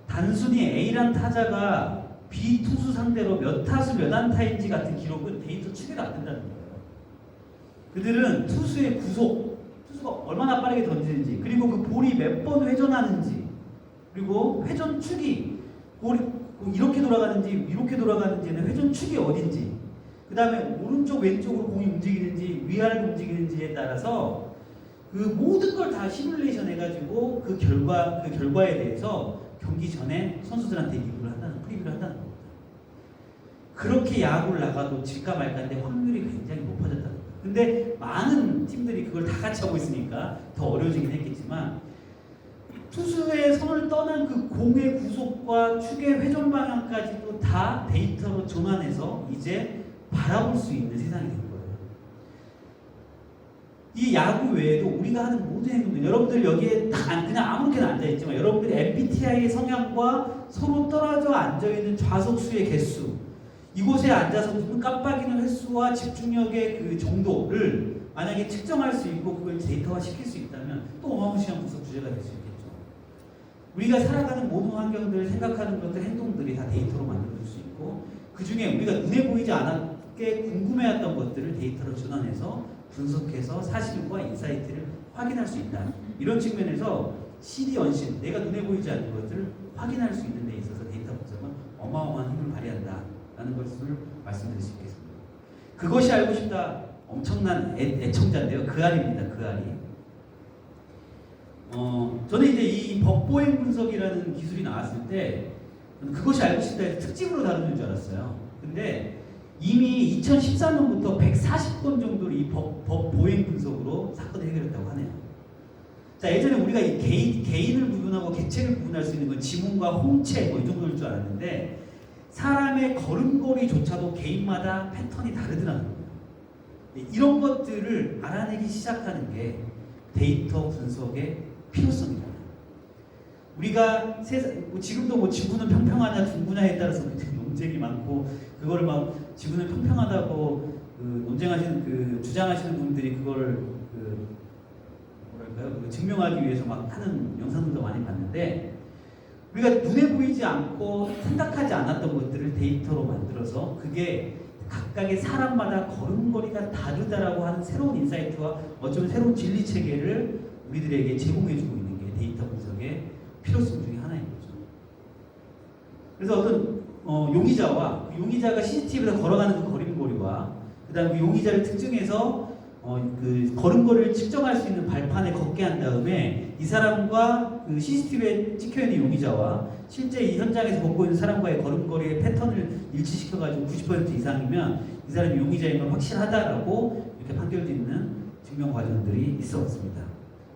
단순히 A란 타자가 B 투수 상대로 몇 타수 몇 안타인지 같은 기록은 데이터 추계가 안 된다는 거예요. 그들은 투수의 구속, 투수가 얼마나 빠르게 던지는지, 그리고 그 볼이 몇 번 회전하는지, 그리고 회전 축이 볼이 이렇게 돌아가는지 이렇게 돌아가는지는 회전 축이 어딘지, 그 다음에 오른쪽 왼쪽으로 공이 움직이는지 위아래로 움직이는지에 따라서 그 모든 걸 다 시뮬레이션 해가지고 그 결과에 대해서 경기 전에 선수들한테 프리뷰를 한다는 겁니다. 그렇게 야구를 나가도 질까 말까인데 확률이 굉장히 높아졌다는 거예요. 근데 많은 팀들이 그걸 다 같이 하고 있으니까 더 어려워지긴 했겠지만, 투수의 손을 떠난 그 공의 구속과 축의 회전 방향까지도 다 데이터로 전환해서 이제 바라볼 수 있는 세상이 된 거예요. 이 야구 외에도 우리가 하는 모든 행동들, 여러분들 여기에 그냥 아무렇게나 앉아있지만 여러분들이 MBTI의 성향과 서로 떨어져 앉아있는 좌석수의 개수, 이곳에 앉아서 눈 깜빡이는 횟수와 집중력의 그 정도를 만약에 측정할 수 있고 그걸 데이터화 시킬 수 있다면 또 어마무시한 분석 주제가 될 수 있겠죠. 우리가 살아가는 모든 환경들, 생각하는 것들, 행동들이 다 데이터로 만들어질 수 있고, 그 중에 우리가 눈에 보이지 않았게 궁금해했던 것들을 데이터로 전환해서 분석해서 사실과 인사이트를 확인할 수 있다. 이런 측면에서 CD 언신, 내가 눈에 보이지 않는 것들을 확인할 수 있는 데 있어서 데이터 분석은 어마어마한 힘을 발휘한다라는 것을 말씀드릴 수 있겠습니다. 그것이 알고 싶다, 엄청난 애청자인데요. 그 알입니다. 그 알이. 저는 이제 이 법보행 분석이라는 기술이 나왔을 때 그것이 알고 싶다에서 특집으로 다루는 줄 알았어요. 근데 이미 2014년부터 140건 정도로 이 법 보행 분석으로 사건을 해결했다고 하네요. 자, 예전에 우리가 이 개인을 구분하고 객체를 구분할 수 있는 건 지문과 홍채 뭐 이 정도일 줄 알았는데 사람의 걸음걸이조차도 개인마다 패턴이 다르더라는 거예요. 이런 것들을 알아내기 시작하는 게 데이터 분석의 필요성이다. 우리가 지금도 뭐 지구는 평평하냐 둥그냐에 따라서 논쟁이 많고 그거를 막 지구는 평평하다고 논쟁하시는 주장하시는 분들이 그걸 뭐랄까요 증명하기 위해서 막 하는 영상들도 많이 봤는데 우리가 눈에 보이지 않고 생각하지 않았던 것들을 데이터로 만들어서 그게 각각의 사람마다 걸음걸이가 다르다라고 하는 새로운 인사이트와 어쩌면 새로운 진리 체계를 우리들에게 제공해주고 있는 게 데이터 분석의 필요성 중에 하나인 거죠. 그래서 어떤 용의자가 CCTV에서 걸어가는 그 걸음걸이와 그다음 그 용의자를 특정해서 그 걸음걸이를 측정할 수 있는 발판에 걷게 한 다음에 이 사람과 그 CCTV에 찍혀있는 용의자와 실제 이 현장에서 걷고 있는 사람과의 걸음걸이의 패턴을 일치시켜가지고 90% 이상이면 이 사람이 용의자인 건 확실하다라고 이렇게 판결짓는 증명 과정들이 있어 왔습니다.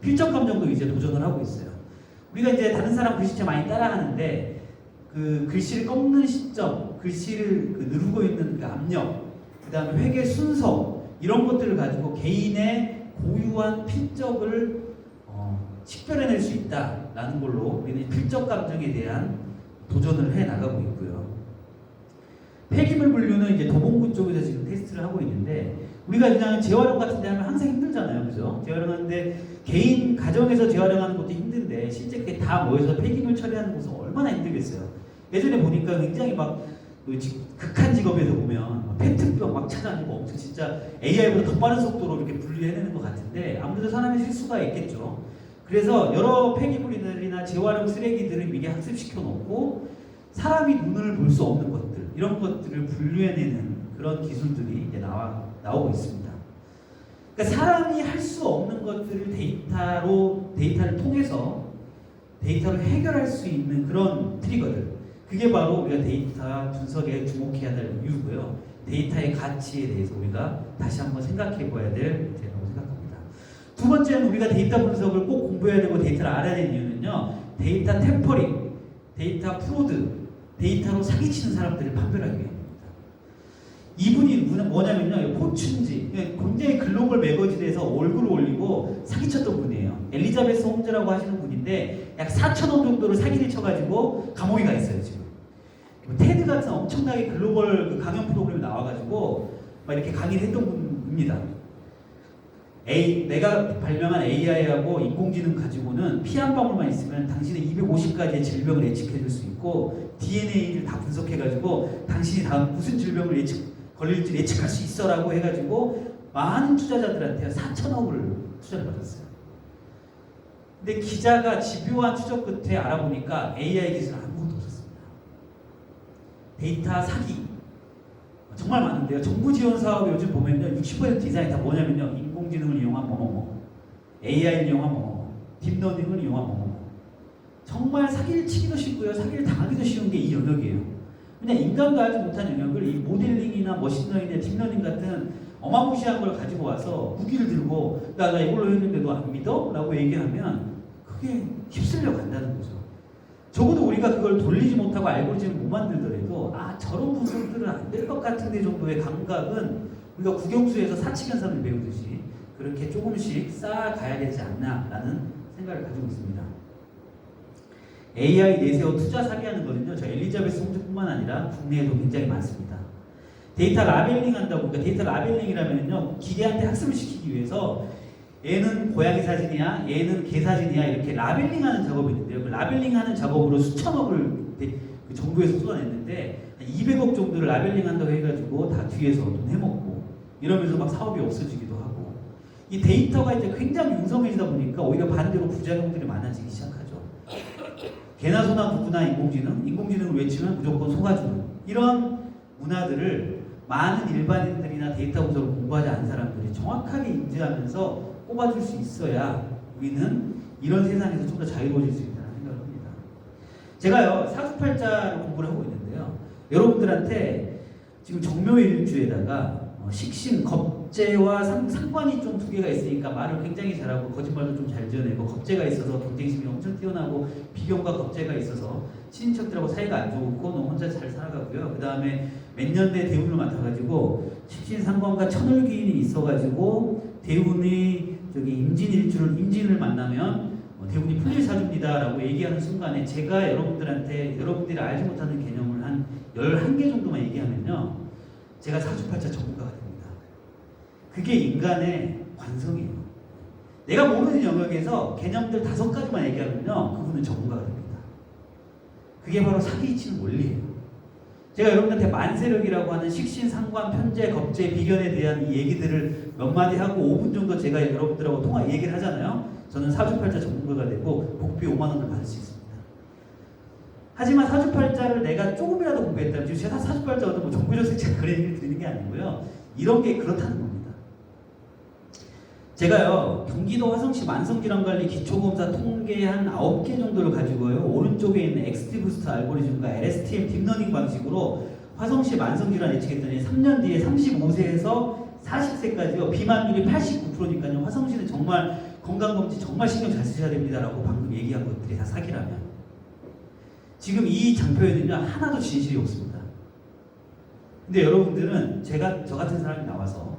필적 감정도 이제 도전을 하고 있어요. 우리가 이제 다른 사람 글씨체 많이 따라하는데 그 글씨를 꺾는 시점, 글씨를 누르고 있는 그 압력, 그 다음에 회계 순서 이런 것들을 가지고 개인의 고유한 필적을 식별해낼 수 있다라는 걸로 우리는 필적 감정에 대한 도전을 해 나가고 있고요. 폐기물 분류는 이제 도봉구 쪽에서 지금 테스트를 하고 있는데 우리가 그냥 재활용 같은 데 하면 항상 힘들잖아요. 그죠? 재활용하는데 개인 가정에서 재활용하는 것도 힘든데 실제 그게 다 모여서 폐기물 처리하는 것은 얼마나 힘들겠어요. 예전에 보니까 굉장히 막 극한 직업에서 보면 페트병 막 찾아내고 엄청 진짜 AI보다 더 빠른 속도로 이렇게 분리해내는 것 같은데 아무래도 사람의 실수가 있겠죠. 그래서 여러 폐기물이나 재활용 쓰레기들을 미리 학습시켜 놓고 사람이 눈을 볼 수 없는 것들 이런 것들을 분류해내는 그런 기술들이 이제 나오고 있습니다. 그러니까 사람이 할 수 없는 것들을 데이터를 통해서 데이터를 해결할 수 있는 그런 트리거들 그게 바로 우리가 데이터 분석에 주목해야 될 이유고요. 데이터의 가치에 대해서 우리가 다시 한번 생각해 봐야 될 테라고 생각합니다. 두 번째는 우리가 데이터 분석을 꼭 공부해야 되고 데이터를 알아야 되는 이유는요. 데이터 템퍼링, 데이터 프로드, 데이터로 사기치는 사람들을 판별하기 위함입니다. 이분이 뭐냐면요. 포춘지, 굉장히 글로벌 매거진에서 얼굴을 올리고 사기쳤던 분이에요. 엘리자베스 홈즈라고 하시는 분인데 약 4,000원 정도를 사기를 쳐가지고 감옥에 가 있어요 지금. 테드 같은 엄청나게 글로벌 강연 프로그램에 나와가지고 막 이렇게 강의를 했던 분입니다. 내가 발명한 AI하고 인공지능 가지고는 피 한 방울만 있으면 당신의 250가지의 질병을 예측해줄 수 있고 DNA를 다 분석해가지고 당신이 다음 무슨 질병을 걸릴지 예측할 수 있어라고 해가지고 많은 투자자들한테 4,000억을 투자를 받았어요. 근데 기자가 집요한 추적 끝에 알아보니까 AI 기술은 아무것도 없었습니다. 데이터 사기 정말 많은데요. 정부 지원 사업 요즘 보면요 60% 이상이 다 뭐냐면요 인공지능을 이용한 뭐뭐뭐, AI를 이용한 뭐뭐뭐, 딥러닝을 이용한 뭐뭐뭐. 정말 사기를 치기도 쉽고요, 사기를 당하기도 쉬운 게 이 영역이에요. 그냥 인간도 알지 못한 영역을 이 모델링이나 머신러닝이나 딥러닝 같은 어마무시한 걸 가지고 와서 무기를 들고 나 이걸로 했는데 너 안 믿어? 라고 얘기하면 그게 휩쓸려 간다는 거죠. 적어도 우리가 그걸 돌리지 못하고 알고리즘을 못 만들더라도 저런 분석들은 안 될 것 같은데 정도의 감각은 우리가 국영수에서 사칙연산을 배우듯이 그렇게 조금씩 쌓아가야 되지 않나라는 생각을 가지고 있습니다. AI 내세워 투자 사기하는 거는요. 저 엘리자베스 홈즈뿐만 아니라 국내에도 굉장히 많습니다. 데이터 라벨링 한다고 그러니까 데이터 라벨링이라면요. 기계한테 학습을 시키기 위해서 얘는 고양이 사진이야, 얘는 개 사진이야 이렇게 라벨링하는 작업이 있는데요. 그 라벨링하는 작업으로 수천억을 그 정부에서 쏟아냈는데 200억 정도를 라벨링한다고 해가지고 다 뒤에서 돈 해먹고 이러면서 막 사업이 없어지기도 하고 이 데이터가 이제 굉장히 융성해지다 보니까 오히려 반대로 부작용들이 많아지기 시작하죠. 개나 소나 누구나 인공지능을 외치면 무조건 속아주는 이런 문화들을 많은 일반인들이나 데이터 분석을 공부하지 않은 사람들이 정확하게 인지하면서 뽑아줄 수 있어야 우리는 이런 세상에서 좀 더 자유로워질 수 있다는 생각을 합니다. 제가요 사주팔자를 공부를 하고 있는데요. 여러분들한테 지금 정묘일주에다가 식신, 겁재와 상관이 좀 두 개가 있으니까 말을 굉장히 잘하고 거짓말도 좀 잘 지어내고, 겁재가 있어서 경쟁심이 엄청 뛰어나고 비견과 겁재가 있어서 친인척들하고 사이가 안 좋고 너무 혼자 잘 살아가고요. 그 다음에 몇 년대 대운을 맡아가지고 식신, 상관과 천을기인이 있어가지고 대운이 저기 임진을 만나면 대운이 풀릴 사주입니다라고 얘기하는 순간에 제가 여러분들한테 여러분들이 알지 못하는 개념을 한 11개 정도만 얘기하면요, 제가 사주팔자 전문가가 됩니다. 그게 인간의 관성이에요. 내가 모르는 영역에서 개념들 5가지만 얘기하면요, 그분은 전문가가 됩니다. 그게 바로 사기치는 원리예요. 제가 여러분한테 만세력이라고 하는 식신, 상관, 편재, 겁재, 비견에 대한 이 얘기들을 몇 마디 하고 5분 정도 제가 여러분들하고 얘기를 하잖아요. 저는 사주팔자 전문가가 되고 복비 5만 원을 받을 수 있습니다. 하지만 사주팔자를 내가 조금이라도 공부했다면, 지금 제가 사주팔자 어떤 뭐 정부조사 제가 그런 얘기를 드리는 게 아니고요, 이런 게 그렇다는 겁니다. 제가요, 경기도 화성시 만성질환관리 기초검사 통계 한 9개 정도를 가지고요, 오른쪽에 있는 XGBoost 알고리즘과 LSTM 딥러닝 방식으로 화성시 만성질환 예측했더니 3년 뒤에 35세에서 40세까지요, 비만율이 89%니까요, 화성시는 정말 건강검진 정말 신경 잘 쓰셔야 됩니다라고 방금 얘기한 것들이 다 사기라면, 지금 이 장표에는요 하나도 진실이 없습니다. 근데 여러분들은 저 같은 사람이 나와서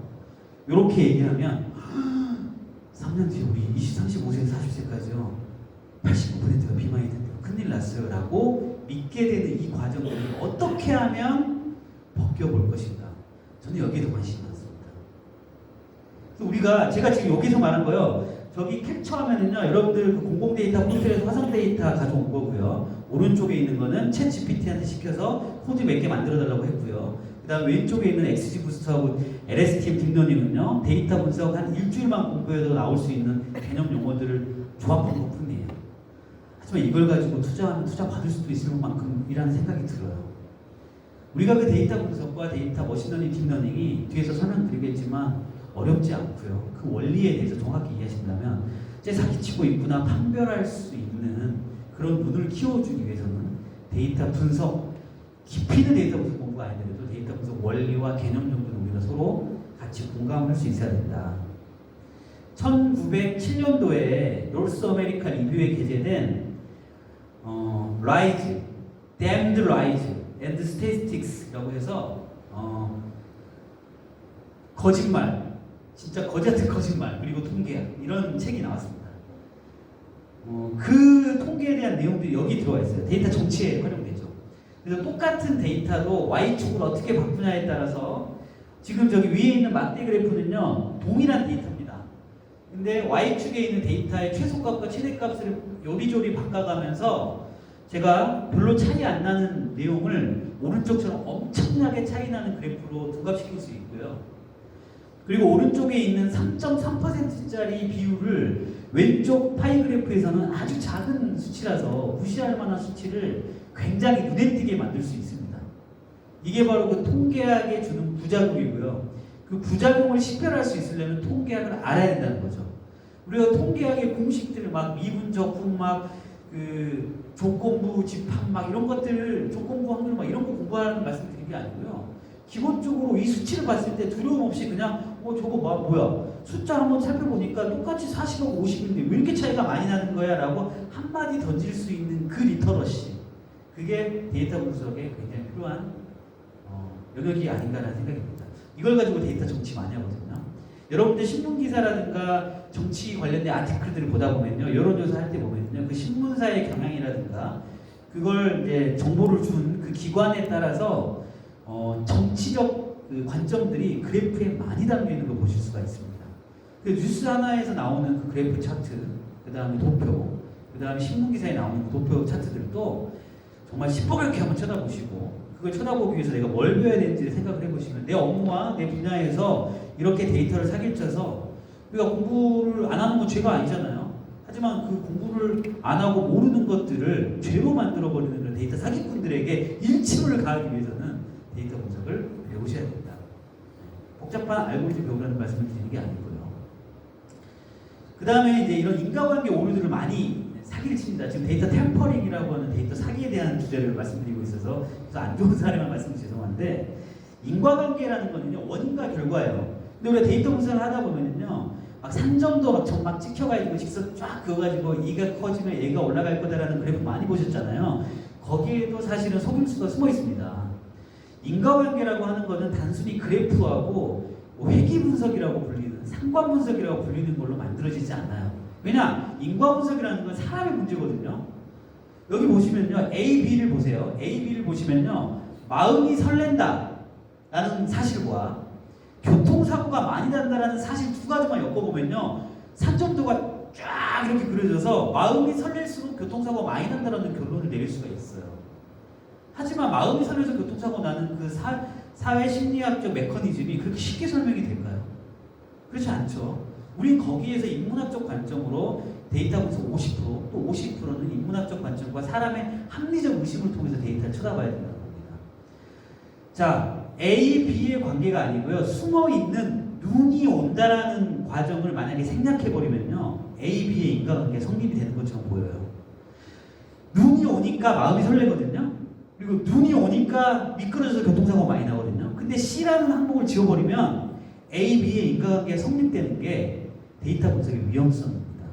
이렇게 얘기하면 3년 뒤에 우리 35세에서 40세까지요 89%가 비만이 된대요. 큰일 났어요 라고 믿게 되는 이 과정을 어떻게 하면 벗겨볼 것인가, 저는 여기에 더 관심이 많습니다. 그래서 제가 지금 여기서 말한 거요, 저기 캡처하면은요, 여러분들 그 공공 데이터 포털에서 화성 데이터 가져온 거고요, 오른쪽에 있는 거는 챗 GPT한테 시켜서 코드 몇 개 만들어 달라고 했고요, 그 다음 왼쪽에 있는 XGBoost하고 LSTM 딥러닝은요, 데이터 분석 한 일주일만 공부해도 나올 수 있는 개념 용어들을 조합한 것뿐이에요. 하지만 이걸 가지고 투자 받을 수도 있을 만큼이라는 생각이 들어요. 우리가 그 데이터 분석과 데이터 머신러닝, 딥러닝이 뒤에서 설명드리겠지만 어렵지 않고요, 그 원리에 대해서 정확히 이해하신다면 사기치고 있구나 판별할 수 있는 그런 눈을 키워주기 위해서는 데이터 분석, 깊이 있는 데이터 분석 공부가 아니더라도 데이터 분석 원리와 개념 정도는 우리가 서로 같이 공감할 수 있어야 된다. 1907년도에 노스 아메리카 리뷰에 게재된 Lies, Damned Lies and Statistics라고 해서 거짓말, 진짜 거짓 같은 거짓말, 그리고 통계학, 이런 책이 나왔습니다. 그 통계에 대한 내용들이 여기 들어와 있어요. 데이터 정치에 활용되죠. 그래서 똑같은 데이터도 Y축을 어떻게 바꾸냐에 따라서 지금 저기 위에 있는 막대 그래프는요, 동일한 데이터입니다. 근데 Y축에 있는 데이터의 최소값과 최대값을 요리조리 바꿔가면서 제가 별로 차이 안 나는 내용을 오른쪽처럼 엄청나게 차이 나는 그래프로 둔갑시킬 수 있고요. 그리고 오른쪽에 있는 3.3%짜리 비율을 왼쪽 파이 그래프에서는 아주 작은 수치라서 무시할 만한 수치를 굉장히 눈에 띄게 만들 수 있습니다. 이게 바로 그 통계학에 주는 부작용이고요. 그 부작용을 식별할 수 있으려면 통계학을 알아야 된다는 거죠. 우리가 통계학의 공식들을 막 미분, 적분, 막 그 조건부, 집합 막 이런 것들을, 조건부, 확률 막 이런 거 공부하는 말씀드린 게 아니고요. 기본적으로 이 수치를 봤을 때 두려움 없이 그냥 저거 뭐야, 숫자 한번 살펴보니까 똑같이 40하고 50인데 왜 이렇게 차이가 많이 나는 거야 라고 한마디 던질 수 있는 그 리터러시, 그게 데이터 분석에 굉장히 필요한 영역이 아닌가라는 생각이 듭니다. 이걸 가지고 데이터 정치 많이 하거든요. 여러분들 신문기사라든가 정치 관련된 아티클들을 보다 보면요, 여론조사 할 때 보면요, 그 신문사의 경향이라든가 그걸 이제 정보를 준 그 기관에 따라서 정치적 그 관점들이 그래프에 많이 담겨 있는 걸 보실 수가 있습니다. 그 뉴스 하나에서 나오는 그 그래프 차트, 그 다음에 도표, 그 다음에 신문기사에 나오는 그 도표 차트들도 정말 시뻘겋게 한번 쳐다보시고, 그걸 쳐다보기 위해서 내가 뭘 배워야 되는지를 생각을 해보시면 내 업무와 내 분야에서 이렇게 데이터를 사기쳐서, 우리가 공부를 안 하는 건 죄가 아니잖아요. 하지만 그 공부를 안 하고 모르는 것들을 죄로 만들어버리는 그런 데이터 사기꾼들에게 일침을 가하기 위해서는 데이터 분석을 배우셔야 된다. 복잡한 알고리즘 배우라는 말씀을 드리는 게 아니고요. 그 다음에 이제 이런 인과관계 오류들을 많이 사기를 칩니다. 지금 데이터 템퍼링이라고 하는 데이터 사기에 대한 주제를 말씀드리고 있어서 안 좋은 사례만 말씀드려 죄송한데, 인과관계라는 거는요, 원인과 결과예요. 근데 우리가 데이터 분석을 하다 보면요, 막 산점도 막 찍혀가지고 직선 쫙 그어가지고 이가 커지면 얘가 올라갈 거다라는 그래프 많이 보셨잖아요. 거기에도 사실은 속임수가 숨어 있습니다. 인과관계라고 하는 거는 단순히 그래프하고 회귀 분석이라고 불리는, 상관 분석이라고 불리는 걸로 만들어지지 않아요. 왜냐? 인과 분석이라는 건 사람의 문제거든요. 여기 보시면요, A, B를 보세요. A, B를 보시면요, 마음이 설렌다 라는 사실과 교통사고가 많이 난다라는 사실 두 가지만 엮어보면요, 산점도가 쫙 이렇게 그려져서 마음이 설렐수록 교통사고가 많이 난다라는 결론을 내릴 수가 있어요. 하지만 마음이 설레서 교통사고 나는 그 사회 심리학적 메커니즘이 그렇게 쉽게 설명이 될까요? 그렇지 않죠. 우린 거기에서 인문학적 관점으로 데이터 분석 50%, 또 50%는 인문학적 관점과 사람의 합리적 의심을 통해서 데이터를 쳐다봐야 된다는 겁니다. 자, A, B의 관계가 아니고요, 숨어있는 눈이 온다라는 과정을 만약에 생략해버리면요, A, B의 인과관계 성립이 되는 것처럼 보여요. 눈이 오니까 마음이 설레거든요. 그리고 눈이 오니까 미끄러져서 교통사고가 많이 나거든요. 근데 C라는 항목을 지워버리면 A, B의 인과관계가 성립되는 게 데이터 분석의 위험성입니다.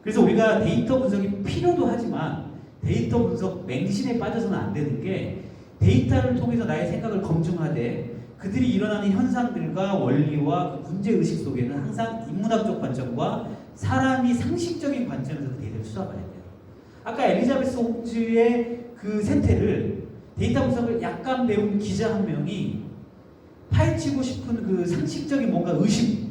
그래서 우리가 데이터 분석이 필요도 하지만 데이터 분석 맹신에 빠져서는 안 되는 게, 데이터를 통해서 나의 생각을 검증하되 그들이 일어나는 현상들과 원리와 그 문제의식 속에는 항상 인문학적 관점과 사람이 상식적인 관점에서 그 데이터를 수사해야 돼요. 아까 엘리자베스 홈즈의 그 생태를 데이터 분석을 약간 배운 기자 한 명이 파헤치고 싶은 그 상식적인 뭔가 의심,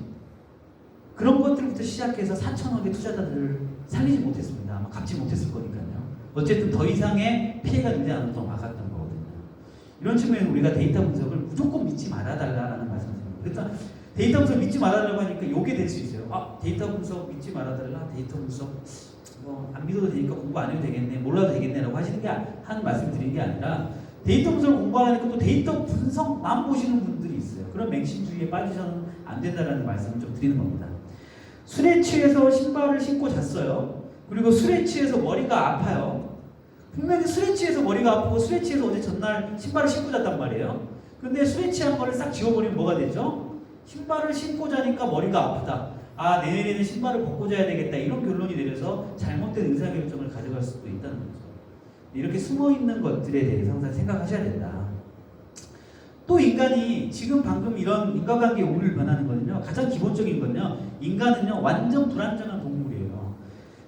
그런 것들부터 시작해서 4천억의 투자자들을 살리지 못했습니다. 아마 갚지 못했을 거니까요. 어쨌든 더 이상의 피해가 되지 않도록 막았던 거거든요. 이런 측면에서 우리가 데이터 분석을 무조건 믿지 말아달라는 말씀을 드립니다. 일단 데이터 분석 믿지 말아달라고 하니까 이게 될 수 있어요. 아, 데이터 분석 믿지 말아달라. 데이터 분석 안 믿어도 되니까 공부 안 해도 되겠네, 몰라도 되겠네라고 하시는 게 한 말씀 드리는 게 아니라, 데이터 분석을 공부하니까 또 데이터 분석만 보시는 분들이 있어요. 그런 맹신주의에 빠지셔서는 안 된다는 말씀을 좀 드리는 겁니다. 술에 취해서 신발을 신고 잤어요. 그리고 술에 취해서 머리가 아파요. 분명히 술에 취해서 머리가 아프고 술에 취해서 어제 전날 신발을 신고 잤단 말이에요. 근데 술에 취한 거를 싹 지워버리면 뭐가 되죠? 신발을 신고 자니까 머리가 아프다. 아, 내일에는 신발을 벗고 자야 되겠다. 이런 결론이 내려서 잘못된 의사결정을 가져갈 수도 있다는 거죠. 이렇게 숨어있는 것들에 대해서 항상 생각하셔야 된다. 또 인간이 지금 방금 이런 인과관계 오류를 변하는 거는요, 가장 기본적인 건요, 인간은요 완전 불안정한 동물이에요.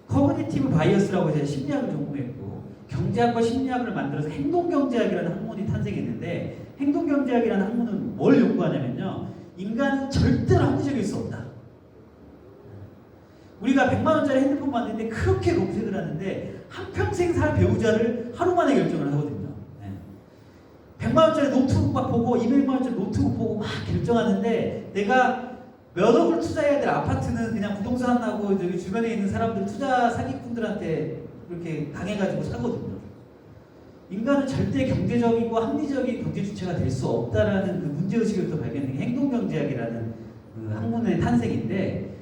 커그니티브 바이어스라고 해서 심리학을 전공했고, 경제학과 심리학을 만들어서 행동경제학이라는 학문이 탄생했는데, 행동경제학이라는 학문은 뭘 연구하냐면요, 인간은 절대로 합리적일 수 없다. 우리가 100만 원짜리 핸드폰 봤는데 그렇게 검색을 하는데 한평생 살 배우자를 하루 만에 결정을 하거든요. 100만 원짜리 노트북 막 보고 200만 원짜리 노트북 보고 막 결정하는데, 내가 몇 억을 투자해야 될 아파트는 그냥 부동산하고 저기 주변에 있는 사람들, 투자 사기꾼들한테 그렇게 당해가지고 사거든요. 인간은 절대 경제적이고 합리적인 경제 주체가 될 수 없다라는 그 문제의식을 발견한 게 행동경제학이라는 그 학문의 탄생인데,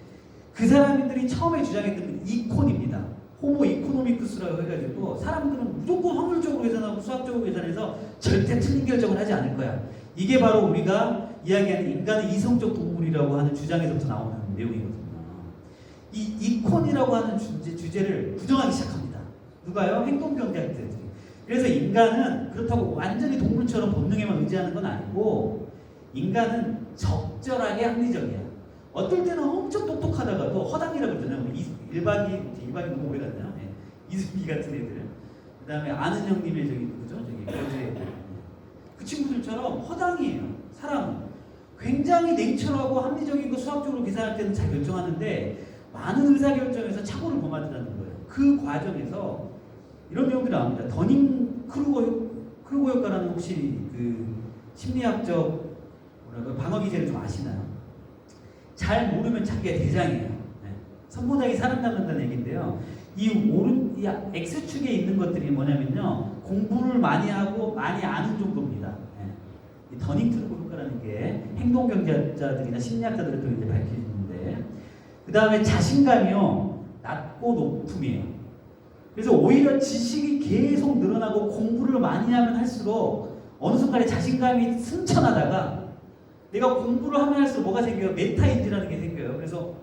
그 사람들이 처음에 주장했던 이콘입니다. 호모 이코노미쿠스라고 해가지고 사람들은 무조건 확률적으로 계산하고 수학적으로 계산해서 절대 틀린 결정을 하지 않을 거야. 이게 바로 우리가 이야기하는 인간은 이성적 동물이라고 하는 주장에서부터 나오는 내용이거든요. 이 이콘이라고 하는 주제를 부정하기 시작합니다. 누가요? 행동경제학자들이. 그래서 인간은 그렇다고 완전히 동물처럼 본능에만 의지하는 건 아니고, 인간은 적절하게 합리적이야. 어떨 때는 엄청 똑똑하다가도 허당이라고 그러잖아요. 일박이 너무 오래 갔나요? 네. 이승기 같은 애들. 그 다음에 아는 형님의 저기 누구죠? 저기 어제 그 친구들처럼 허당이에요. 사람은 굉장히 냉철하고 합리적인 거 수학적으로 계산할 때는 잘 결정하는데, 많은 의사결정에서 착오를 범하더라는 거예요. 그 과정에서 이런 내용들이 나옵니다. 더닝 크루거 효과라는 혹시 그 심리학적 방어 기제를 좀 아시나요? 잘 모르면 자기가 대장이에요. 선보장이 사람 닮는다는 얘기인데요. 이 X축에 있는 것들이 뭐냐면요, 공부를 많이 하고 많이 아는 정도입니다. 이 더닝-크루거 효과라는 게 행동경제자들이나 심리학자들을 또 이제 밝히는데, 그 다음에 자신감이요, 낮고 높음이에요. 그래서 오히려 지식이 계속 늘어나고 공부를 많이 하면 할수록 어느 순간에 자신감이 승천하다가 내가 공부를 하면 할수록 뭐가 생겨요? 메타인지라는 게 생겨요. 그래서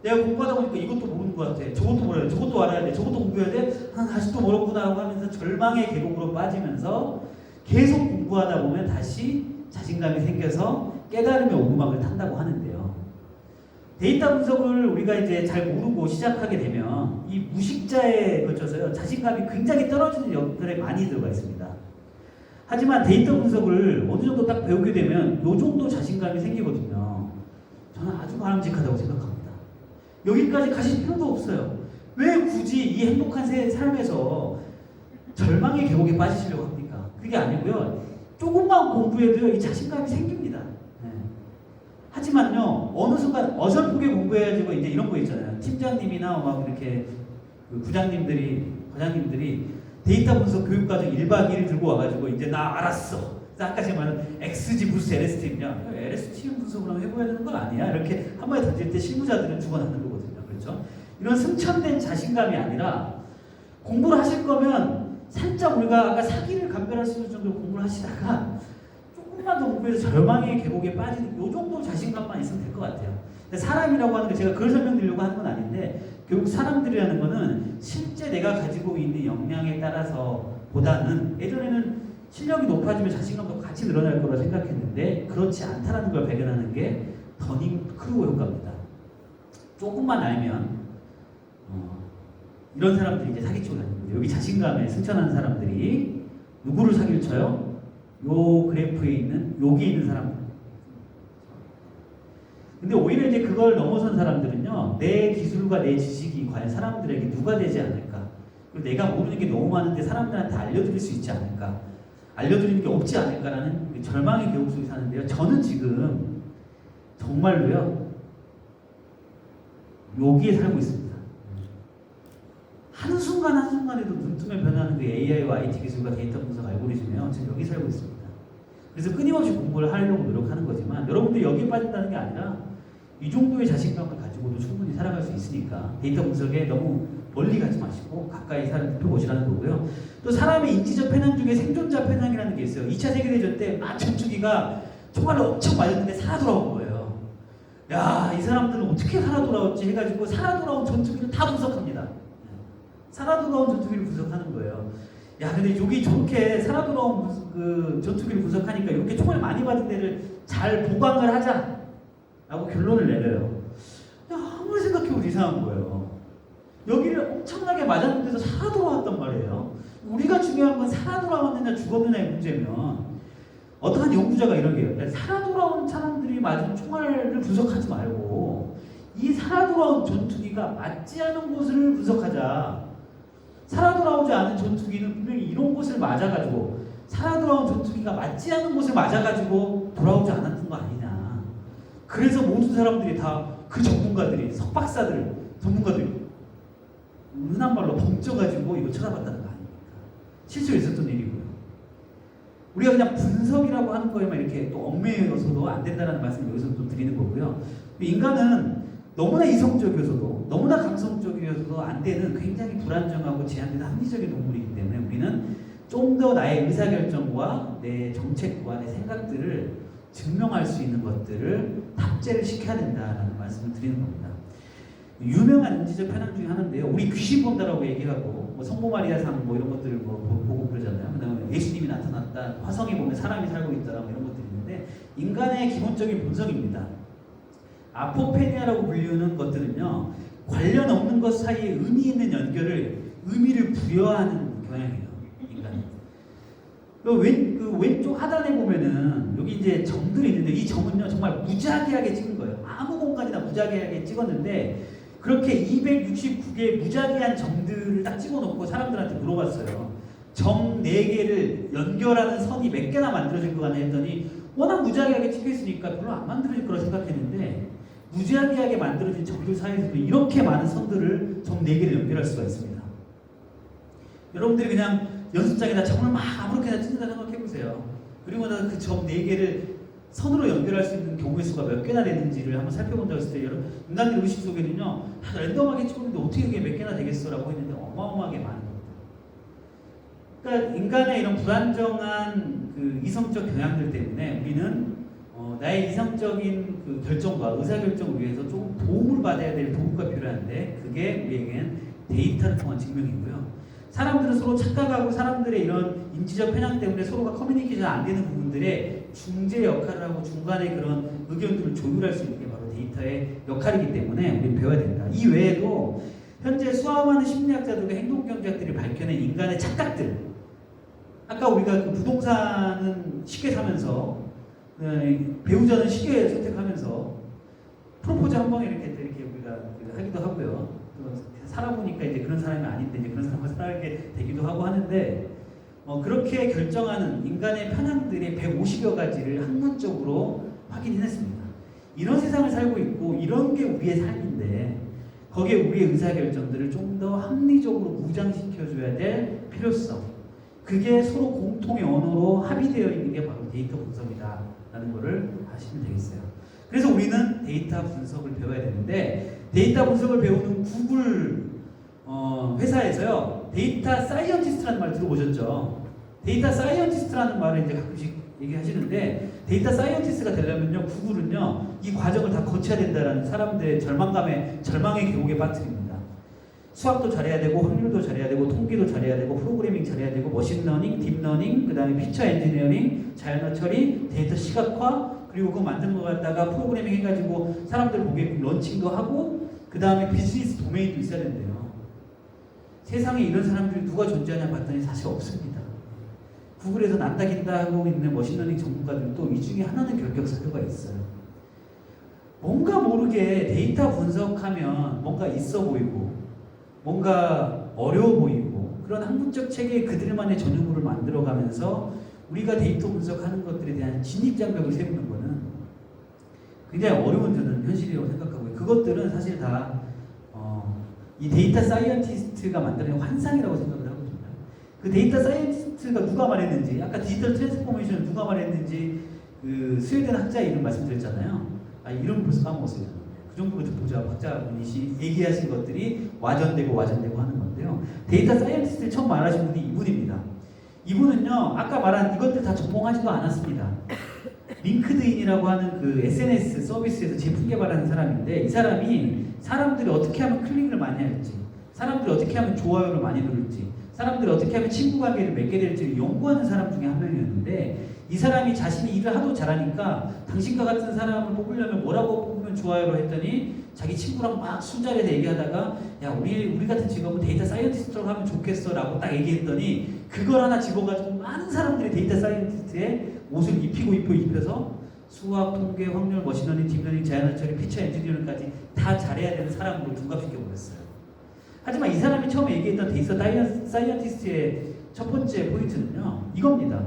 내가 공부하다 보니까 이것도 모르는 것 같아. 저것도 몰라야 돼. 저것도 알아야 돼. 저것도 공부해야 돼. 다시 또 모르구나 하고 하면서 절망의 계곡으로 빠지면서 계속 공부하다 보면 다시 자신감이 생겨서 깨달음의 오르막을 탄다고 하는데요. 데이터 분석을 우리가 이제 잘 모르고 시작하게 되면 이 무식자에 거쳐서요, 자신감이 굉장히 떨어지는 역할에 많이 들어가 있습니다. 하지만 데이터 분석을 어느 정도 딱 배우게 되면 이 정도 자신감이 생기거든요. 저는 아주 바람직하다고 생각합니다. 여기까지 가실 필요도 없어요. 왜 굳이 이 행복한 삶에서 절망의 계곡에 빠지시려고 합니까? 그게 아니고요. 조금만 공부해도요, 이 자신감이 생깁니다. 네. 하지만요, 어느 순간 어설프게 공부해가지고 이제 이런 거 있잖아요. 팀장님이나 막 이렇게 그 과장님들이 데이터 분석 교육과정 1박 2일 들고 와가지고 이제 나 알았어. 아까 제가 말한 XG 부스 LSTM이냐? LSTM 분석을 한번 해봐야 되는 건 아니야? 이렇게 한 번에 던질 때 실무자들은 죽어나는 거거든요. 그렇죠? 이런 승천된 자신감이 아니라 공부를 하실 거면 살짝 우리가 아까 사기를 감별할 수 있는 정도로 공부를 하시다가 조금만 더 공부해서 절망의 계곡에 빠지는 이 정도 자신감만 있으면 될 것 같아요. 근데 사람이라고 하는 게 제가 그걸 설명드리려고 하는 건 아닌데 결국 사람들이라는 거는 실제 내가 가지고 있는 역량에 따라서 보다는 예전에는 실력이 높아지면 자신감도 같이 늘어날 거라 생각했는데 그렇지 않다는 걸 발견하는 게 더닝 크루거 효과입니다. 조금만 알면 이런 사람들이 이제 사기치고 다니는 거죠. 여기 자신감에 승천하는 사람들이 누구를 사기를 쳐요? 요 그래프에 있는 여기 있는 사람들. 근데 오히려 이제 그걸 넘어선 사람들은요, 내 기술과 내 지식이 과연 사람들에게 누가 되지 않을까? 그리고 내가 모르는 게 너무 많은데 사람들한테 알려드릴 수 있지 않을까? 알려드리는 게 없지 않을까라는 절망의 계곡 속에 사는데요. 저는 지금 정말로요, 여기에 살고 있습니다. 한순간에도 눈뜨면 변하는 그 AI와 IT 기술과 데이터 분석 알고리즘이요. 지금 여기 살고 있습니다. 그래서 끊임없이 공부를 하려고 노력하는 거지만 여러분들이 여기에 빠진다는 게 아니라 이 정도의 자신감을 가지고도 충분히 살아갈 수 있으니까 데이터 분석에 너무 멀리 가지 마시고 가까이 살펴보시라는 거고요. 또 사람의 인지적 편향 중에 생존자 편향이라는 게 있어요. 2차 세계대전 때 막 전투기가 총알을 엄청 맞았는데 살아 돌아온 거예요. 야, 이 사람들은 어떻게 살아 돌아왔지 해가지고 살아 돌아온 전투기를 다 분석합니다. 살아 돌아온 전투기를 분석하는 거예요. 야, 근데 여기 저렇게 살아 돌아온 그 전투기를 분석하니까 이렇게 총알 많이 받은 데를 잘 보강을 하자 라고 결론을 내려요. 야, 아무리 생각해도 이상한 거예요. 여기를 엄청나게 맞았는데도 살아 돌아왔단 말이에요. 우리가 중요한 건 살아 돌아왔느냐 죽었느냐의 문제면 어떠한 연구자가 이런 게 해요. 살아 돌아온 사람들이 맞은 총알을 분석하지 말고 이 살아 돌아온 전투기가 맞지 않은 곳을 분석하자. 살아 돌아오지 않은 전투기는 분명히 이런 곳을 맞아가지고 살아 돌아온 전투기가 맞지 않은 곳을 맞아가지고 돌아오지 않았던 거 아니냐. 그래서 모든 사람들이 다 그 전문가들이 석박사들 전문가들이 흔한 말로 벙쪄가지고 이거 쳐다봤다는 거 아닙니까? 실제로 있었던 일이고요. 우리가 그냥 분석이라고 하는 거에만 이렇게 또 얽매여서도 안 된다는 말씀을 여기서 또 드리는 거고요. 인간은 너무나 이성적이어서도 너무나 감성적이어서도 안 되는 굉장히 불안정하고 제한된 합리적인 동물이기 때문에 우리는 좀 더 나의 의사결정과 내 정책과 내 생각들을 증명할 수 있는 것들을 탑재를 시켜야 된다는 말씀을 드리는 겁니다. 유명한 인지적 편향 중에 하나인데요. 우리 귀신 본다라고 얘기하고 뭐 성모 마리아상 뭐 이런 것들을 뭐 보고 그러잖아요. 그다음에 예수님이 나타났다, 화성에 보면 사람이 살고 있다, 뭐 이런 것들이 있는데 인간의 기본적인 본성입니다. 아포페니아라고 불리는 것들은요, 관련 없는 것 사이에 의미 있는 연결을 의미를 부여하는 경향이에요. 인간은. 그 왼쪽 하단에 보면은 여기 이제 점들이 있는데 이 점은요 정말 무작위하게 찍은 거예요. 아무 공간이나 무작위하게 찍었는데 그렇게 269개의 무작위한 점들을 딱 찍어놓고 사람들한테 물어봤어요. 점 4개를 연결하는 선이 몇 개나 만들어질 것 같나 했더니 워낙 무작위하게 찍혀있으니까 별로 안 만들어질 거라 생각했는데 무작위하게 만들어진 점들 사이에서도 이렇게 많은 선들을 점 4개를 연결할 수가 있습니다. 여러분들이 그냥 연습장에다 점을 막 아무렇게나 찍는다 생각해보세요. 그리고 나서 그 점 4개를 선으로 연결할 수 있는 경우의 수가 몇 개나 되는지를 한번 살펴본다고 했을 때 여러분 인간들 의식 속에는요 다 랜덤하게 찍었는데 어떻게 그게 몇 개나 되겠어 라고 했는데 어마어마하게 많은 겁니다. 그러니까 인간의 이런 불안정한 그 이성적 경향들 때문에 우리는 나의 이성적인 그 결정과 의사결정을 위해서 좀 도움을 받아야 될 도구가 필요한데 그게 우리에겐 데이터를 통한 증명이고요. 사람들은 서로 착각하고 사람들의 이런 인지적 편향 때문에 서로가 커뮤니케이션 안 되는 부분들에 중재 역할을 하고 중간에 그런 의견들을 조율할 수 있는 게 바로 데이터의 역할이기 때문에 우리는 배워야 된다. 이 외에도 현재 수많은 심리학자들과 행동경제학들이 밝혀낸 인간의 착각들. 아까 우리가 그 부동산은 쉽게 사면서 배우자는 쉽게 선택하면서 프로포즈 한 번에 이렇게 우리가 하기도 하고요. 살아보니까 이제 그런 사람이 아닌데 이제 그런 사람을 살게 되기도 하고 하는데 그렇게 결정하는 인간의 편향들의 150여 가지를 학문적으로 확인해냈습니다. 이런 세상을 살고 있고 이런 게 우리의 삶인데 거기에 우리의 의사결정들을 좀 더 합리적으로 무장시켜줘야 될 필요성, 그게 서로 공통의 언어로 합의되어 있는 게 바로 데이터 분석이다라는 것을 아시면 되겠어요. 그래서 우리는 데이터 분석을 배워야 되는데 데이터 분석을 배우는 구글 회사에서요 데이터 사이언티스트라는 말 들어보셨죠? 데이터 사이언티스트라는 말을 이제 가끔씩 얘기하시는데 데이터 사이언티스트가 되려면요 구글은요 이 과정을 다 거쳐야 된다라는 사람들의 절망의 기록에 빠뜨립니다. 수학도 잘해야 되고 확률도 잘해야 되고 통계도 잘해야 되고 프로그래밍 잘해야 되고 머신러닝, 딥러닝, 그 다음에 피처 엔지니어링, 자연어 처리, 데이터 시각화, 그리고 그거 만든 거 갖다가 프로그래밍 해가지고 사람들 보게끔 런칭도 하고 그 다음에 비즈니스 도메인도 있어야 된대요. 세상에 이런 사람들이 누가 존재하냐 봤더니 사실 없습니다. 구글에서 난다긴다 하고 있는 머신러닝 전문가들도 이 중에 하나는 결격사유가 있어요. 뭔가 모르게 데이터 분석하면 뭔가 있어 보이고 뭔가 어려워 보이고 그런 학문적 체계에 그들만의 전유물을 만들어가면서 우리가 데이터 분석하는 것들에 대한 진입장벽을 세우는 것은 굉장히 어려운 저는 현실이라고 생각하고요. 그것들은 사실 다 이 데이터 사이언티스트가 만드는 환상이라고 생각을 하거든요. 그 데이터 사이언티스트가 누가 말했는지, 아까 디지털 트랜스포메이션을 누가 말했는지 그 스웨덴 학자 이름 말씀드렸잖아요. 이름 벌써 까먹었어요. 그 정도부터 보자 박자분이 얘기하신 것들이 와전되고 하는 건데요. 데이터 사이언티스트를 처음 말하신 분이 이분입니다. 이분은요 아까 말한 이것들 다 전공하지도 않았습니다. 링크드인이라고 하는 그 SNS 서비스에서 제품 개발하는 사람인데 이 사람이 사람들이 어떻게 하면 클릭을 많이 할지, 사람들이 어떻게 하면 좋아요를 많이 누를지, 사람들이 어떻게 하면 친구 관계를 맺게 될지를 연구하는 사람 중에 한 명이었는데 이 사람이 자신이 일을 하도 잘하니까 당신과 같은 사람을 뽑으려면 뭐라고 뽑으면 좋아요로 했더니 자기 친구랑 막 술자리에서 얘기하다가 야 우리 같은 직업은 데이터 사이언티스트로 하면 좋겠어 라고 딱 얘기했더니 그걸 하나 집어가지고 많은 사람들이 데이터 사이언티스트의 옷을 입혀서 수학, 통계, 확률, 머신러닝, 딥러닝, 자연어 처리, 피처 엔지니어링까지 다 잘해야 되는 사람으로 둔갑시켜버렸어요. 하지만 이 사람이 처음에 얘기했던 데이터 사이언티스트의 첫 번째 포인트는요 이겁니다.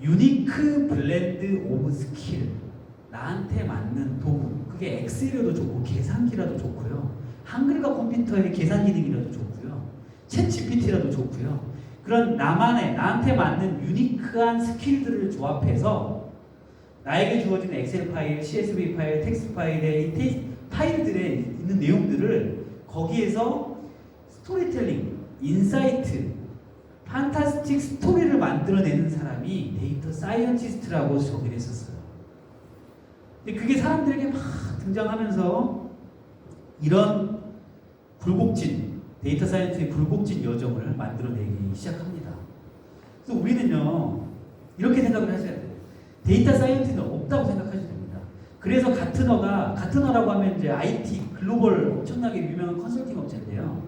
유니크 블렌드 오브 스킬, 나한테 맞는 도구, 그게 엑셀이라도 좋고 계산기라도 좋고요, 한글과 컴퓨터의 계산 기능이라도 좋고요, 챗 GPT라도 좋고요, 그런 나한테 맞는 유니크한 스킬들을 조합해서 나에게 주어진 엑셀 파일, CSV 파일, 텍스트 파일의 이 파일들에 있는 내용들을 거기에서 스토리텔링, 인사이트, 판타스틱 스토리를 만들어내는 사람이 데이터 사이언티스트라고 소개를 했었어요. 근데 그게 사람들에게 막 등장하면서 이런 굴곡진, 데이터 사이언스의 굴곡진 여정을 만들어내기 시작합니다. 그래서 우리는요 이렇게 생각을 하셔야 돼요. 데이터 사이언티스트는 없다고 생각하셔야 됩니다. 그래서 가트너라고 하면 이제 IT 글로벌 엄청나게 유명한 컨설팅 업체인데요.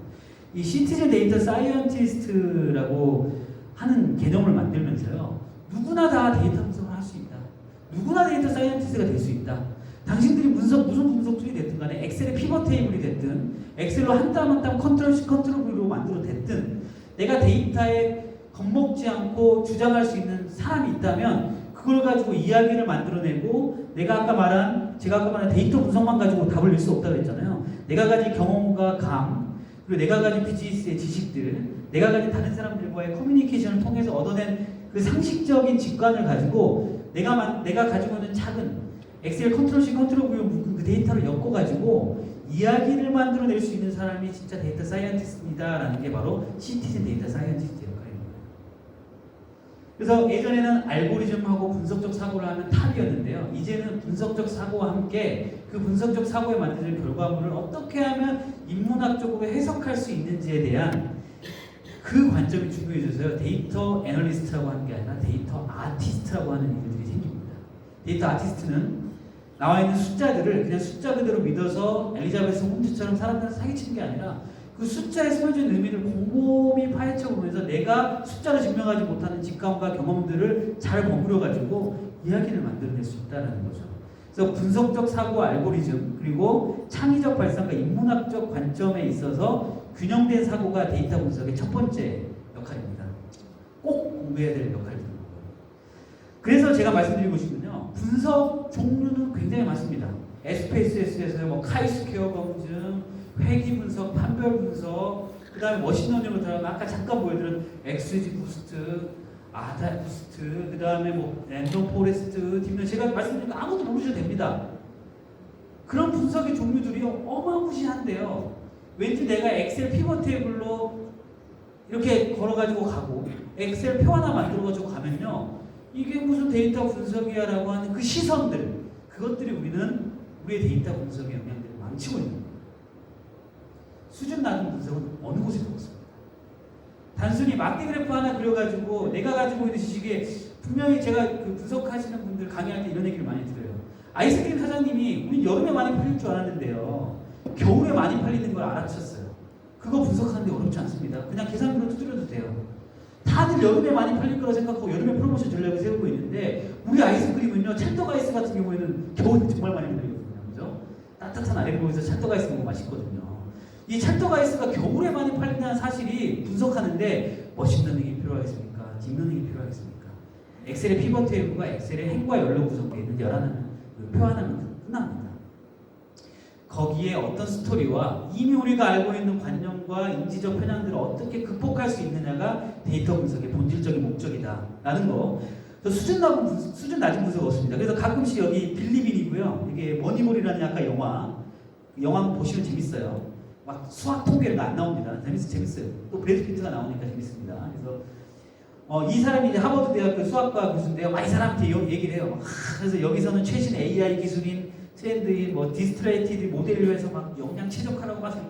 이 시티즌 데이터 사이언티스트라고 하는 개념을 만들면서요 누구나 다 데이터 분석을 할 수 있다. 누구나 데이터 사이언티스트가 될 수 있다. 당신들이 무슨 분석 툴이 됐든 간에 엑셀의 피벗 테이블이 됐든 엑셀로 한 땀 한 땀 컨트롤 C 컨트롤 V로 만들어 됐든 내가 데이터에 겁먹지 않고 주장할 수 있는 사람이 있다면 그걸 가지고 이야기를 만들어내고 제가 아까 말한 데이터 분석만 가지고 답을 낼 수 없다고 했잖아요. 내가 가진 경험과 감, 그리고 내가 가진 비즈니스의 지식들, 내가 가진 다른 사람들과의 커뮤니케이션을 통해서 얻어낸 그 상식적인 직관을 가지고 내가 가지고 있는 작은 엑셀 컨트롤 C 컨트롤 V 묶은 그 데이터를 엮어가지고 이야기를 만들어낼 수 있는 사람이 진짜 데이터 사이언티스트입니다라는 게 바로 시티즌 데이터 사이언티스트 역할입니다. 그래서 예전에는 알고리즘하고 분석적 사고를 하면 탑이었는데요. 이제는 분석적 사고와 함께 그 분석적 사고에 만드는 결과물을 어떻게 하면 인문학적으로 해석할 수 있는지에 대한 그 관점이 중요해져서요. 데이터 애널리스트라고 하는 게 아니라 데이터 아티스트라고 하는 일들이 생깁니다. 데이터 아티스트는 나와 있는 숫자들을 그냥 숫자 그대로 믿어서 엘리자베스 홈즈처럼 사람들을 사기치는 게 아니라 그 숫자에 숨어진 의미를 곰곰이 파헤쳐 보면서 내가 숫자로 증명하지 못하는 직감과 경험들을 잘 버무려 가지고 이야기를 만들어낼 수 있다는 거죠. 그래서 분석적 사고 알고리즘 그리고 창의적 발상과 인문학적 관점에 있어서 균형된 사고가 데이터 분석의 첫 번째 역할입니다. 꼭 공부해야 될 역할입니다. 그래서 제가 말씀드리고 싶은요. 분석 종류는 굉장히 많습니다. SPSS에서 뭐 카이스퀘어 검증, 회귀 분석, 판별 분석, 그 다음에 머신러닝으로 들어가면 아까 잠깐 보여드린 엑스지 부스트, 아다 부스트, 그 다음에 뭐 랜덤 포레스트, 딥런 제가 말씀드린 거 아무것도 모르셔도 됩니다. 그런 분석의 종류들이 어마무시한데요. 왠지 내가 엑셀 피벗 테이블로 이렇게 걸어가지고 가고 엑셀 표 하나 만들어가지고 가면요. 이게 무슨 데이터 분석이야 라고 하는 그 시선들 그것들이 우리의 데이터 분석의 영향들을 망치고 있는 거예요. 수준 낮은 분석은 어느 곳에도 없습니다. 단순히 막대 그래프 하나 그려가지고 내가 가지고 있는 지식에 분명히 제가 그 분석하시는 분들 강의할 때 이런 얘기를 많이 들어요. 아이스크림 사장님이 우리 여름에 많이 팔릴 줄 알았는데요. 겨울에 많이 팔리는 걸 알아채셨어요. 그거 분석하는데 어렵지 않습니다. 그냥 계산기로 두드려도 돼요. 다들 여름에 많이 팔릴 거라 생각하고 여름에 프로모션 전략을 세우고 있는데 우리 아이스크림은요. 찰떡 아이스 같은 경우에는 겨울에 정말 많이 팔리거든요. 그죠? 따뜻한 아랫목에서 찰떡 아이스 먹으면 맛있거든요. 이 찰떡 아이스가 겨울에 많이 팔린다는 사실이 분석하는데 머신러닝이 필요하겠습니까? 딥러닝이 필요하겠습니까? 엑셀의 피벗 테이블과 엑셀의 행과 열로 구성되어 있는 열하나는 표 하나는 끝납니다. 거기에 어떤 스토리와 이미 우리가 알고 있는 관념과 인지적 편향들을 어떻게 극복할 수 있느냐가 데이터 분석의 본질적인 목적이다라는 거. 수준 낮은 분석 없습니다. 그래서 가끔씩 여기 빌리빈이고요. 이게 머니볼이라는 약간 영화 보시면 재밌어요. 막 수학 통계가 안 나옵니다. 재밌어요. 또 브래드 피트가 나오니까 재밌습니다. 그래서 이 사람이 이제 하버드 대학교 수학과 교수인데요. 이 사람한테 얘기를 해요. 그래서 여기서는 최신 AI 기술인 트렌드인 뭐 디스트레이티드 모델로 해서 막 영양 최적화라고 하세요.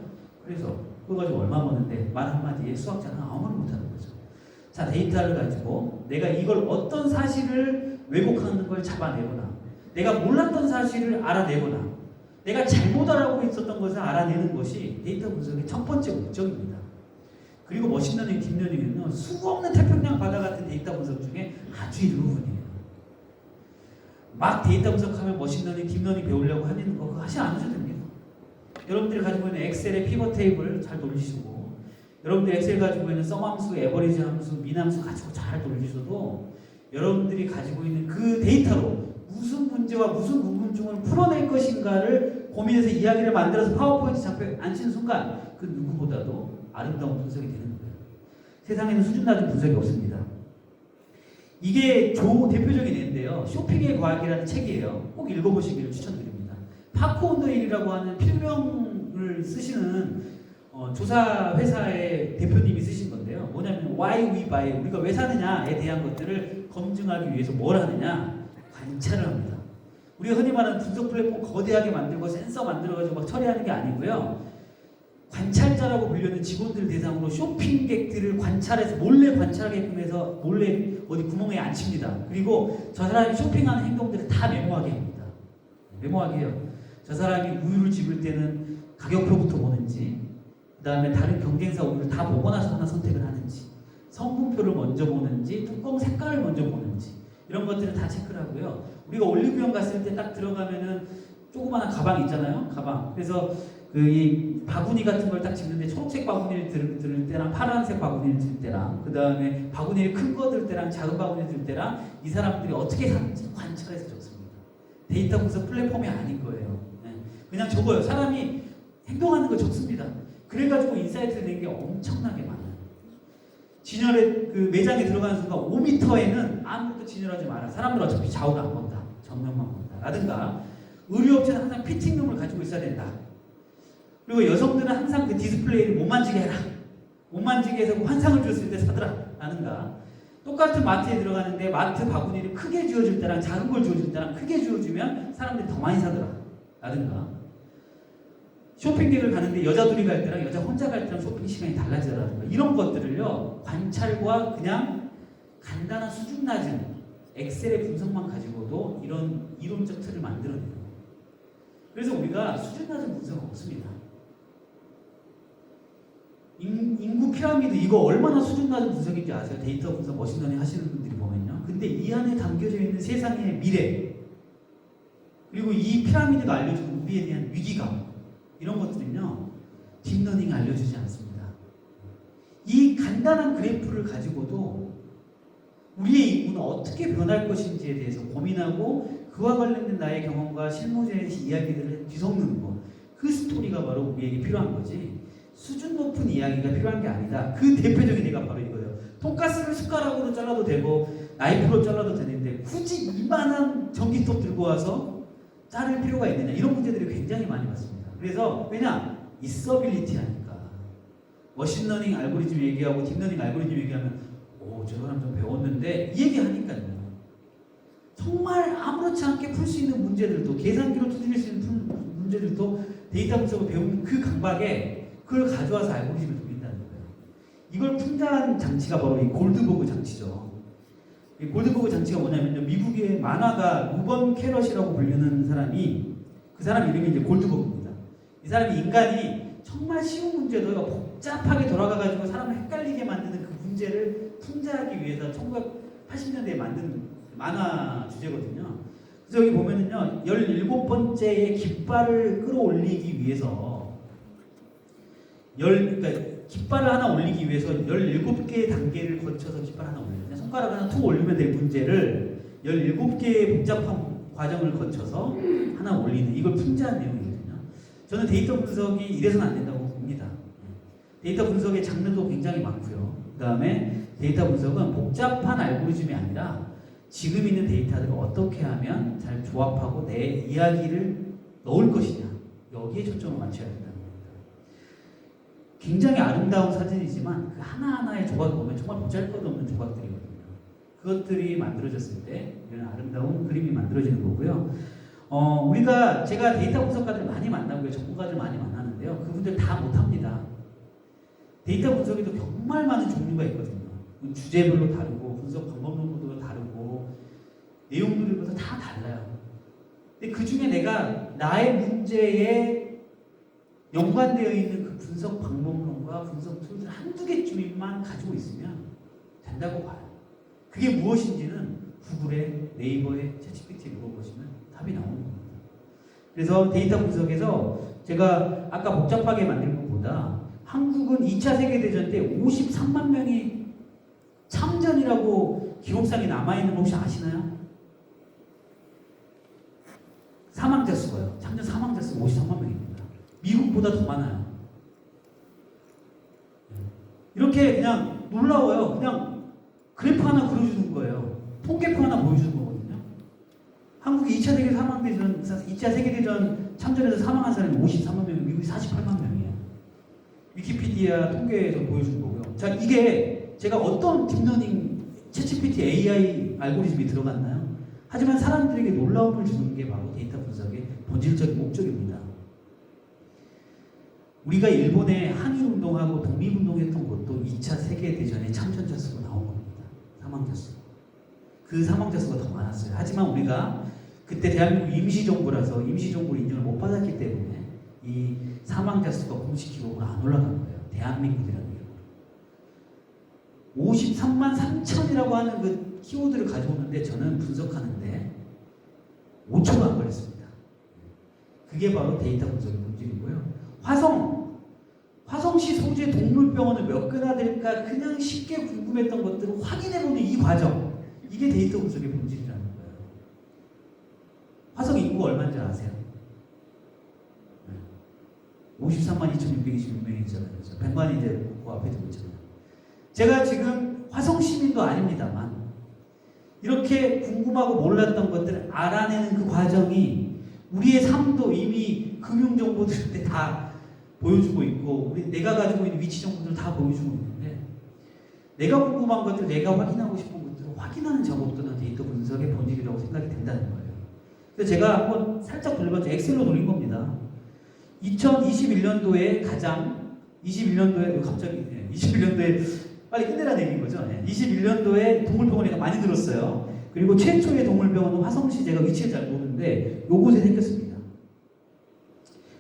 그래서 그거 가지고 얼마 버는데 말 한마디에 수학자는 아무나 못하는 거죠. 자, 데이터를 가지고 내가 이걸 어떤 사실을 왜곡하는 걸 잡아내거나 내가 몰랐던 사실을 알아내거나 내가 잘못 알고 있었던 것을 알아내는 것이 데이터 분석의 첫 번째 목적입니다. 그리고 머신러닝, 딥러닝은요. 수없는 태평양 바다 같은 데이터 분석 중에 아주 일부분이에요. 막 데이터 분석하면 머신러닝, 딥러닝 배우려고 하는 거 그거 하지 않으셔도 됩니다. 여러분들이 가지고 있는 엑셀의 피벗 테이블 잘 돌리시고 여러분들 엑셀 가지고 있는 썸함수, 에버리지 함수, 민함수 가지고 잘 돌리셔도 여러분들이 가지고 있는 그 데이터로 무슨 문제와 무슨 궁금증을 풀어낼 것인가를 고민해서 이야기를 만들어서 파워포인트 잡혀 앉히는 순간 그 누구보다도 아름다운 분석이 되는 거예요. 세상에는 수준 낮은 분석이 없습니다. 이게 대표적인 예인데요. 쇼핑의 과학이라는 책이에요. 꼭 읽어보시기를 추천드립니다. 파크 온더힐이라고 하는 필명을 쓰시는 조사 회사의 대표님이 쓰신 건데요. 뭐냐면 Why we buy, 우리가 왜 사느냐에 대한 것들을 검증하기 위해서 뭘 하느냐? 관찰을 합니다. 우리가 흔히 말하는 분석 플랫폼 거대하게 만들고 센서 만들어가지고 막 처리하는 게 아니고요. 관찰자라고 불리는 직원들 대상으로 쇼핑객들을 관찰해서 몰래 관찰하게끔 해서 몰래 어디 구멍에 앉힙니다. 그리고 저 사람이 쇼핑하는 행동들을 다 메모하게 합니다. 메모하게 해요. 저 사람이 우유를 집을 때는 가격표부터 보는지 그 다음에 다른 경쟁사 우유를 다 보고 나서 하나 선택을 하는지 성분표를 먼저 보는지 뚜껑 색깔을 먼저 보는지 이런 것들을 다 체크를 하고요. 우리가 올리브영 갔을 때 딱 들어가면은 조그마한 가방 있잖아요. 가방. 그래서 이 바구니 같은 걸 딱 집는데 초록색 바구니를 들 때랑 파란색 바구니를 들 때랑 그 다음에 바구니를 큰 거 들 때랑 작은 바구니를 들 때랑 이 사람들이 어떻게 사는지 관찰해서 적습니다. 데이터 분석 플랫폼이 아닌 거예요. 네. 그냥 적어요. 사람이 행동하는 거 적습니다. 그래가지고 인사이트를 낸 게 엄청나게 많아요. 진열에 그 매장에 들어가는 순간 5m에는 아무것도 진열하지 마라. 사람들 어차피 좌우를 안 본다. 정면만 본다. 라든가 의류업체는 항상 피팅룸을 가지고 있어야 된다. 그리고 여성들은 항상 그 디스플레이를 못 만지게 해라. 못 만지게 해서 환상을 줬을 때 사더라. 라는가. 똑같은 마트에 들어가는데 마트 바구니를 크게 주어줄 때랑 작은 걸 주어줄 때랑 크게 주어주면 사람들이 더 많이 사더라. 라든가. 쇼핑객을 가는데 여자 둘이 갈 때랑 여자 혼자 갈 때랑 쇼핑 시간이 달라지더라든가. 이런 것들을요, 관찰과 그냥 간단한 수준 낮은 엑셀의 분석만 가지고도 이런 이론적 틀을 만들어내요. 그래서 우리가 수준 낮은 분석은 없습니다. 인구 피라미드 이거 얼마나 수준 낮은 분석인지 아세요? 데이터 분석 머신러닝 하시는 분들이 보면요. 근데 이 안에 담겨져 있는 세상의 미래, 그리고 이 피라미드가 알려주는 우리에 대한 위기감, 이런 것들은요, 딥러닝이 알려주지 않습니다. 이 간단한 그래프를 가지고도 우리의 인구는 어떻게 변할 것인지에 대해서 고민하고 그와 관련된 나의 경험과 실무자의 이야기들을 뒤섞는 것, 그 스토리가 바로 우리에게 필요한 거지, 수준 높은 이야기가 필요한 게 아니다. 그 대표적인 예가 바로 이거예요. 돈가스를 숟가락으로 잘라도 되고 나이프로 잘라도 되는데 굳이 이만한 전기톱 들고 와서 자를 필요가 있느냐, 이런 문제들이 굉장히 많이 봤습니다. 그래서 왜냐? 있어빌리티 하니까. 머신러닝 알고리즘 얘기하고 딥러닝 알고리즘 얘기하면 오, 저 사람 좀 배웠는데 이 얘기 하니까요. 정말 아무렇지 않게 풀 수 있는 문제들도, 계산기로 두드릴 수 있는 문제들도 데이터 분석을 배우는 그 강박에 그걸 가져와서 알고리즘을 돌린다는 거예요. 이걸 풍자한 장치가 바로 이 골드버그 장치죠. 이 골드버그 장치가 뭐냐면요, 미국의 만화가 루번 캐럿이라고 불리는 사람이, 그 사람 이름이 이제 골드버그입니다. 이 사람이 인간이 정말 쉬운 문제도 복잡하게 돌아가가지고 사람을 헷갈리게 만드는 그 문제를 풍자하기 위해서 1980년대에 만든 만화 주제거든요. 그래서 여기 보면은요, 17번째의 깃발을 끌어올리기 위해서 그러니까 깃발을 하나 올리기 위해서 17개의 단계를 거쳐서 깃발 하나 올리는, 손가락 하나 툭 올리면 될 문제를 17개의 복잡한 과정을 거쳐서 하나 올리는, 이걸 풍자한 내용이거든요. 저는 데이터 분석이 이래서는 안 된다고 봅니다. 데이터 분석의 장르도 굉장히 많고요. 그 다음에 데이터 분석은 복잡한 알고리즘이 아니라 지금 있는 데이터들을 어떻게 하면 잘 조합하고 내 이야기를 넣을 것이냐, 여기에 초점을 맞춰야 된다는 겁니다. 굉장히 아름다운 사진이지만 그 하나하나의 조각을 보면 정말 보잘것없는 조각들이거든요. 그것들이 만들어졌을 때 이런 아름다운 그림이 만들어지는 거고요. 제가 데이터 분석가들 많이 만나고요, 전문가들 많이 만나는데요. 그분들 다 못합니다. 데이터 분석에도 정말 많은 종류가 있거든요. 주제별로 다르고 분석 방법론도 다르고 내용들부터 다 달라요. 근데 그 중에 내가 나의 문제에 연관되어 있는 그 분석 방법론과 분석 툴들 한두 개쯤만 가지고 있으면 된다고 봐요. 그게 무엇인지는 구글에, 네이버에, 챗GPT에 물어보시면 답이 나오는 겁니다. 그래서 데이터 분석에서 제가 아까 복잡하게 만든 것보다 한국은 2차 세계대전 때 53만 명이 참전이라고 기록상에 남아있는 거 혹시 아시나요? 사망자 수가요. 참전 사망자 수가 53만 명입니다. 미국보다 더 많아요. 이렇게 그냥 놀라워요. 그냥 그래프 하나 그려주는 거예요. 통계표 하나 보여주는 거거든요. 한국이 2차 세계대전 참전에서 사망한 사람이 53만 명이고 미국이 48만 명이에요. 위키피디아 통계에서 보여주는 거고요. 자, 이게 제가 어떤 딥러닝, 챗GPT AI 알고리즘이 들어갔나요? 하지만 사람들에게 놀라움을 주는 게 바로 데이터 분석의 본질적인 목적입니다. 우리가 일본의 한일운동하고 독립운동했던 것도 2차 세계대전의 참전자 수가 나온 겁니다. 사망자 수. 그 사망자 수가 더 많았어요. 하지만 우리가 그때 대한민국 임시정부라서 임시정부를 인정을 못 받았기 때문에 이 사망자 수가 공식 기록으로 안 올라간 거예요. 대한민국이라는 이름으로. 53만 3천이라고 하는 그 키워드를 가져오는데 저는 분석하는데 5초가 안 걸렸습니다. 그게 바로 데이터 분석의 본질이고요. 화성시 소재 동물병원을 몇 개나 될까 그냥 쉽게 궁금했던 것들을 확인해보는 이 과정, 이게 데이터 분석의 본질이라는 거예요. 화성 인구가 얼마인지 아세요? 53만 2,626명이잖아요. 100만이 이제 그 앞에 두고 있잖아요. 제가 지금 화성 시민도 아닙니다만 이렇게 궁금하고 몰랐던 것들을 알아내는 그 과정이 우리의 삶도 이미 금융정보 들을 때 다 보여주고 있고 내가 가지고 있는 위치 정보들을 다 보여주고 있는데 내가 궁금한 것들, 내가 확인하고 싶은 것들을 확인하는 작업들은 데이터 분석의 본질이라고 생각이 된다는 거예요. 그래서 제가 한번 살짝 돌려봤죠. 엑셀로 돌린 겁니다. 2021년도에 가장 21년도에 갑자기 21년도에 빨리 끝내라는 얘기인 거죠. 21년도에 동물병원이 많이 늘었어요. 그리고 최초의 동물병원은 화성시, 제가 위치를 잘 모르는데 요곳에 생겼습니다.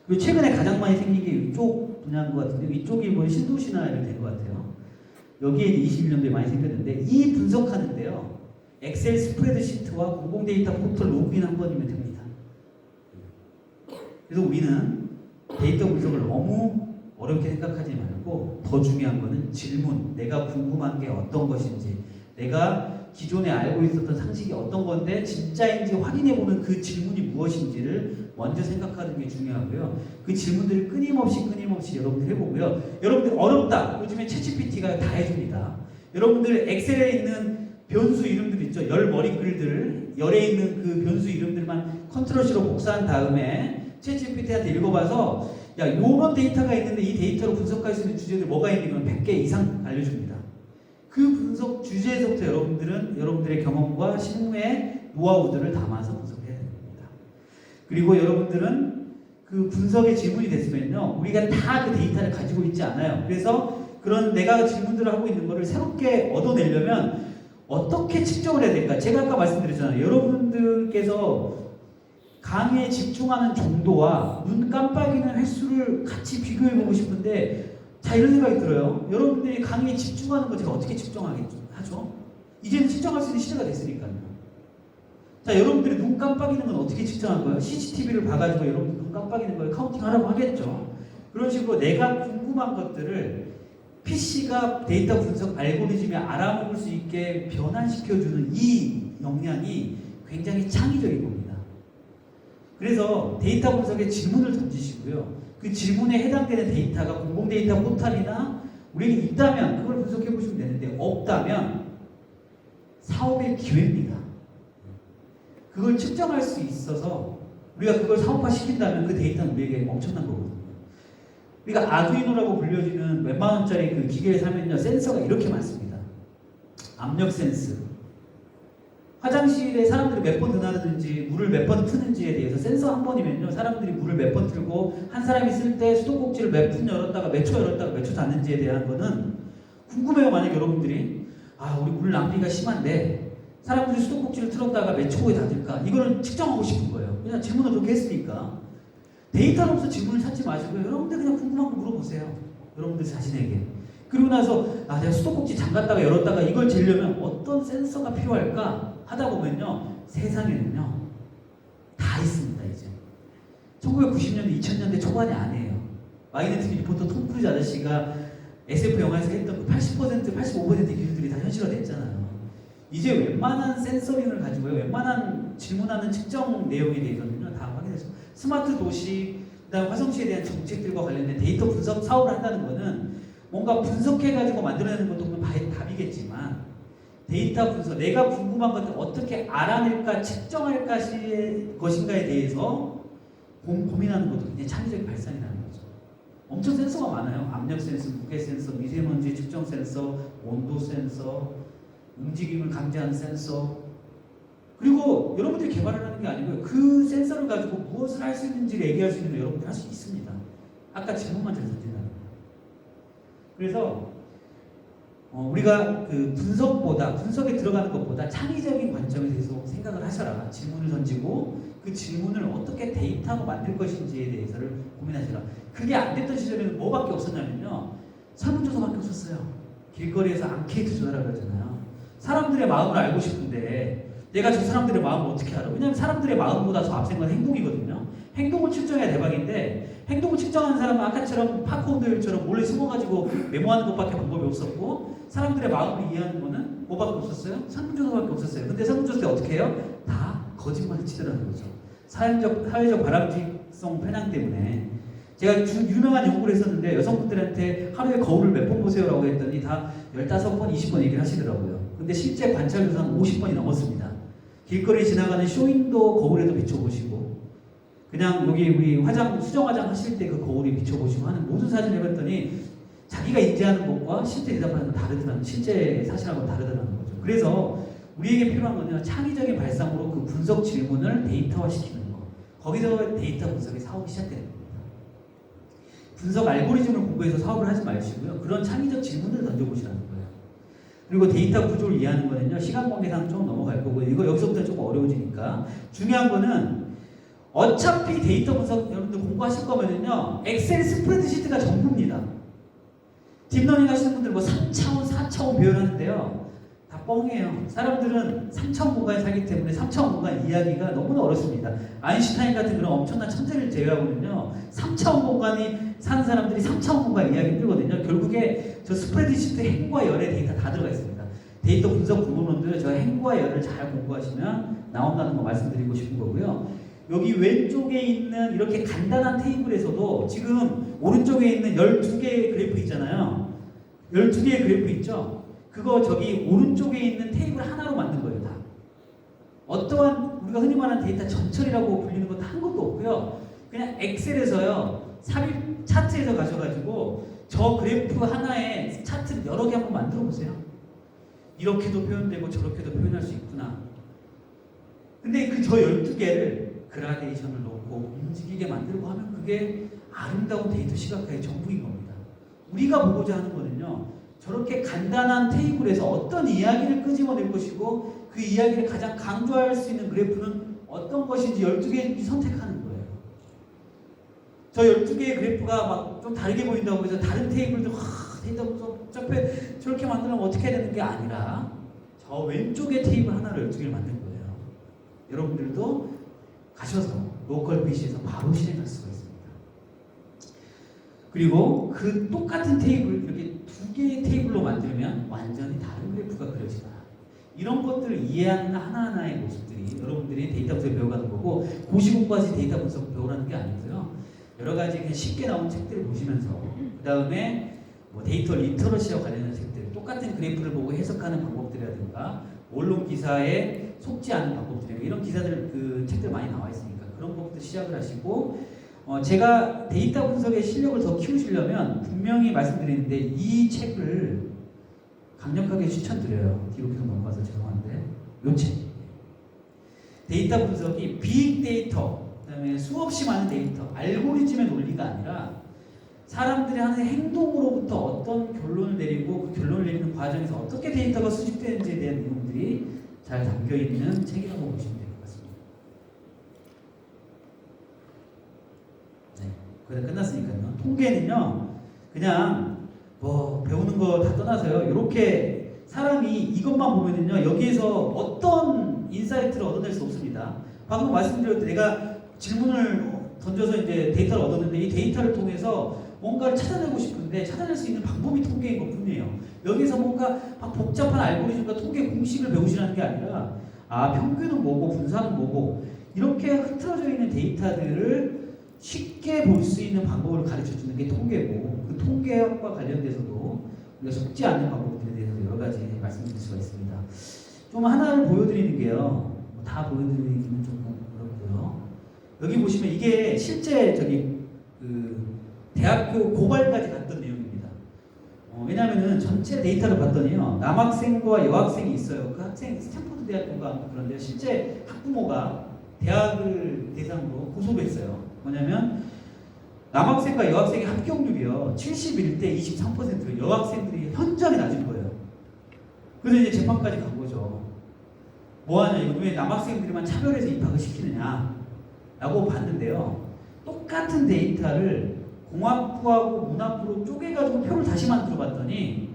그리고 최근에 가장 많이 생긴 게 이쪽 분야인 것 같은데 이쪽이 뭐 신도시나 이렇게 된 것 같아요. 여기에 21년도에 많이 생겼는데 이 분석하는데요. 엑셀 스프레드시트와 공공 데이터 포털 로그인 한 번이면 됩니다. 그래서 우리는 데이터 분석을 너무 어렵게 생각하지 말고 더 중요한 거는 질문, 내가 궁금한 게 어떤 것인지, 내가 기존에 알고 있었던 상식이 어떤 건데 진짜인지 확인해보는 그 질문이 무엇인지를 먼저 생각하는 게 중요하고요. 그 질문들을 끊임없이 여러분들 해보고요. 여러분들 어렵다. 요즘에 챗GPT가 다 해줍니다. 여러분들 엑셀에 있는 변수 이름들 있죠. 열 머리글들, 열에 있는 그 변수 이름들만 컨트롤C로 복사한 다음에 챗GPT한테 읽어봐서 야, 요런 데이터가 있는데 이 데이터로 분석할 수 있는 주제들 뭐가 있는 건 100개 이상 알려줍니다. 그 분석 주제에서부터 여러분들은 여러분들의 경험과 실무의 노하우들을 담아서 분석해야 됩니다. 그리고 여러분들은 그 분석의 질문이 됐으면요, 우리가 다 그 데이터를 가지고 있지 않아요. 그래서 그런 내가 질문들을 하고 있는 거를 새롭게 얻어내려면 어떻게 측정을 해야 될까? 제가 아까 말씀드렸잖아요. 여러분들께서 강의에 집중하는 정도와 눈 깜빡이는 횟수를 같이 비교해보고 싶은데 자, 이런 생각이 들어요. 여러분들이 강의에 집중하는 거 제가 어떻게 측정하겠죠? 하죠? 이제는 측정할 수 있는 시대가 됐으니까요. 자, 여러분들이 눈 깜빡이는 건 어떻게 측정할 거예요? CCTV를 봐가지고 여러분들 눈 깜빡이는 걸 카운팅 하라고 하겠죠. 그런 식으로 내가 궁금한 것들을 PC가 데이터 분석 알고리즘에 알아먹을 수 있게 변환시켜주는 이 역량이 굉장히 창의적인 겁니다. 그래서 데이터 분석에 질문을 던지시고요. 그 질문에 해당되는 데이터가 공공 데이터 포털이나 우리에게 있다면 그걸 분석해 보시면 되는데 없다면 사업의 기회입니다. 그걸 측정할 수 있어서 우리가 그걸 사업화 시킨다면 그 데이터는 우리에게 엄청난 거거든요. 우리가 아두이노라고 불려지는 몇만 원짜리 그 기계에 사면요, 센서가 이렇게 많습니다. 압력 센스, 화장실에 사람들이 몇 번 드나드는지 물을 몇 번 트는지에 대해서 센서 한 번이면요, 사람들이 물을 몇 번 틀고 한 사람이 쓸 때 수도꼭지를 몇 분 열었다가 몇 초 열었다가 몇 초 닫는지에 대한 거는 궁금해요. 만약 여러분들이 우리 물 낭비가 심한데 사람들이 수도꼭지를 틀었다가 몇 초에 닫을까, 이거는 측정하고 싶은 거예요. 그냥 질문을 그렇게 했으니까. 데이터로 없어 질문을 찾지 마시고요. 여러분들 그냥 궁금한 거 물어보세요. 여러분들 자신에게. 그리고 나서 내가 수도꼭지 잠갔다가 열었다가 이걸 재려면 어떤 센서가 필요할까 하다 보면요, 세상에는요 다 있습니다. 이제 1990년대 2000년대 초반이 아니에요. 마이네트 리포터 톰 크루즈 아저씨가 SF 영화에서 했던 그 80% 85% 기술들이 다 현실화됐잖아요. 이제 웬만한 센서링을 가지고요, 웬만한 질문하는 측정 내용에 대해서는요 다 확인해서 스마트 도시, 그다음 화성시에 대한 정책들과 관련된 데이터 분석 사업을 한다는 거는 뭔가 분석해가지고 만들어내는 것도 물론 답이겠지만 데이터 분석, 내가 궁금한 것을 어떻게 알아낼까, 측정할 것인가에 대해서 고민하는 것도 굉장히 창의적인 발상이라는 거죠. 엄청 센서가 많아요. 압력 센서, 무게 센서, 미세먼지 측정 센서, 온도 센서, 움직임을 감지하는 센서. 그리고 여러분들이 개발을 하는 게 아니고요, 그 센서를 가지고 무엇을 할 수 있는지를 얘기할 수 있는 걸 여러분들이 할 수 있습니다. 아까 질문만 잘 던진다는 거예요. 그래서 우리가 그 분석에 들어가는 것보다 창의적인 관점에 대해서 생각을 하셔라. 질문을 던지고 그 질문을 어떻게 데이터로 만들 것인지에 대해서를 고민하시라. 그게 안 됐던 시절에는 뭐밖에 없었냐면요, 설문조사밖에 없었어요. 길거리에서 앙케이트 조사라고 하잖아요. 사람들의 마음을 알고 싶은데 내가 저 사람들의 마음을 어떻게 알아? 왜냐하면 사람들의 마음보다 더 앞선 건 행동이거든요. 행동을 측정해야 대박인데 행동을 측정하는 사람은 아까처럼 파크혼들처럼 몰래 숨어가지고 메모하는 것밖에 방법이 없었고, 사람들의 마음을 이해하는 거는 뭐밖에 없었어요? 설문조사밖에 없었어요. 근데 설문조사 때 어떻게 해요? 다 거짓말을 치더라는 거죠. 사회적 바람직성 편향 때문에. 제가 유명한 연구를 했었는데 여성분들한테 하루에 거울을 몇 번 보세요라고 했더니 다 15번, 20번 얘기를 하시더라고요. 근데 실제 관찰조사는 50번이 넘었습니다. 길거리에 지나가는 쇼윈도 거울에도 비춰보시고, 그냥 여기 우리 수정 화장 하실 때 그 거울에 비춰보시고 하는 모든 사진 해봤더니 자기가 인지하는 것과 실제 대답하는 건 다르더라는, 실제 사실하고 다르더라는 거죠. 그래서 우리에게 필요한 거는 창의적인 발상으로 그 분석 질문을 데이터화시키는 거. 거기서 데이터 분석의 사업이 시작되는 겁니다. 분석 알고리즘을 공부해서 사업을 하지 마시고요. 그런 창의적 질문을 던져보시라는 거예요. 그리고 데이터 구조를 이해하는 거는요. 시간 관계상 좀 넘어갈 거고 이거 여기서부터 조금 어려워지니까 중요한 거는 어차피 데이터 분석 여러분들 공부하실 거면은요. 엑셀 스프레드시트가 전부입니다. 딥러닝 하시는 분들 뭐 3차원, 4차원 배열하는데요. 다 뻥이에요. 사람들은 3차원 공간에 살기 때문에 3차원 공간 이야기가 너무나 어렵습니다. 아인슈타인 같은 그런 엄청난 천재를 제외하고는요. 3차원 공간이 사는 사람들이 3차원 공간 이야기 힘들거든요. 결국에 저 스프레드시트 행과 열의 데이터 다 들어가 있습니다. 데이터 분석 공론들 저 행과 열을 잘 공부하시면 나온다는 거 말씀드리고 싶은 거고요. 여기 왼쪽에 있는 이렇게 간단한 테이블에서도 지금 오른쪽에 있는 12개의 그래프 있잖아요. 12개의 그래프 있죠? 그거 저기 오른쪽에 있는 테이블 하나로 만든 거예요, 다. 어떠한 우리가 흔히 말하는 데이터 전철이라고 불리는 것도 한 것도 없고요. 그냥 엑셀에서요. 삽입 차트에서 가셔가지고 저 그래프 하나에 차트 여러 개 한번 만들어 보세요. 이렇게도 표현되고 저렇게도 표현할 수 있구나. 근데 그 저 12개를 그라데이션을 넣고 움직이게 만들고 하면 그게 아름다운 데이터 시각화의 전부인 겁니다. 우리가 보고자 하는 거는요. 저렇게 간단한 테이블에서 어떤 이야기를 끄집어낼 것이고 그 이야기를 가장 강조할 수 있는 그래프는 어떤 것인지 12개 선택하는 거예요. 저 12개의 그래프가 막 좀 다르게 보인다고 해서 다른 테이블도 데이터 저렇게 만들면 어떻게 되는 게 아니라 저 왼쪽에 테이블 하나를 12개를 만든 거예요. 여러분들도 가셔서 로컬 PC에서 바로 실행할 수가 있습니다. 그리고 그 똑같은 테이블 이렇게 2개의 테이블로 만들면 완전히 다른 그래프가 그려지다. 이런 것들을 이해하는 하나하나의 모습들이 여러분들이 데이터 분석 배워가는 거고 고시공부까지 데이터 분석 배우라는 게 아니고요. 여러 가지 그냥 쉽게 나온 책들을 보시면서 그 다음에 뭐 데이터 리터러시와 관련된 책들 똑같은 그래프를 보고 해석하는 방법들이라든가 언론 기사에 속지 않은 방법들 이런 기사들 그 책들 많이 나와 있으니까 그런 것부터 시작을 하시고 제가 데이터 분석의 실력을 더 키우시려면 분명히 말씀드리는데 이 책을 강력하게 추천드려요. 뒤로 계속 넘어가서 죄송한데 이 책. 데이터 분석이 빅데이터 그다음에 수없이 많은 데이터 알고리즘의 논리가 아니라 사람들이 하는 행동으로부터 어떤 결론을 내리고 그 결론을 내리는 과정에서 어떻게 데이터가 수집되는지에 대한 내용들이 잘 담겨있는 책이라고 보시면 될 것 같습니다. 네, 거의 다 끝났으니까요. 통계는요, 그냥 뭐 배우는 거 다 떠나서요. 이렇게 사람이 이것만 보면은요, 여기에서 어떤 인사이트를 얻어낼 수 없습니다. 방금 말씀드렸듯이 내가 질문을 던져서 이제 데이터를 얻었는데 이 데이터를 통해서 뭔가를 찾아내고 싶은데 찾아낼 수 있는 방법이 통계인 것 뿐이에요. 여기서 뭔가 막 복잡한 알고리즘과 통계 공식을 배우시라는 게 아니라 평균은 뭐고 분산은 뭐고 이렇게 흐트러져 있는 데이터들을 쉽게 볼 수 있는 방법을 가르쳐 주는 게 통계고 그 통계학과 관련돼서도 우리가 속지 않는 방법들에 대해서 여러 가지 말씀드릴 수가 있습니다. 좀 하나를 보여드리는 게요. 다 보여드리기는 조금 그렇고요. 여기 보시면 이게 실제 대학교 고발까지 갔던 내용입니다. 왜냐하면은 전체 데이터를 봤더니요. 남학생과 여학생이 있어요. 그 학생 스탠포드 대학교가 그런데 실제 학부모가 대학을 대상으로 고소를 했어요. 뭐냐면 남학생과 여학생의 합격률이요. 71대 23%로 여학생들이 현저하게 낮은 거예요. 그래서 이제 재판까지 간 거죠. 뭐하냐 이거 왜 남학생들만 차별해서 입학을 시키느냐 라고 봤는데요. 똑같은 데이터를 공학부하고 문학부로 쪼개가지고 표를 다시 만들어 봤더니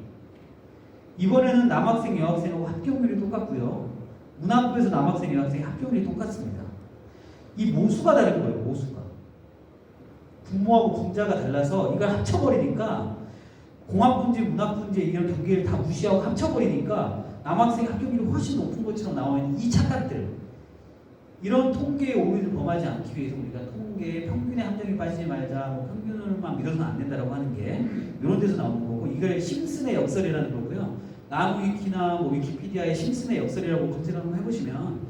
이번에는 남학생, 여학생하고 합격률이 똑같고요. 문학부에서 남학생, 여학생의 합격률이 똑같습니다. 이 모수가 다른 거예요. 모수가. 분모하고 분자가 달라서 이걸 합쳐버리니까 공학분지, 문학분지 이런 경계를 다 무시하고 합쳐버리니까 남학생 합격률이 훨씬 높은 것처럼 나오는 이 착각들 이런 통계의 오류를 범하지 않기 위해서 우리가 통계의 평균의 함정에 빠지지 말자 뭐 평균을만 믿어서는 안 된다라고 하는 게 이런 데서 나오는 거고 이걸 심슨의 역설이라는 거고요. 나무위키나 뭐 위키피디아의 심슨의 역설이라고 검색을 한번 해보시면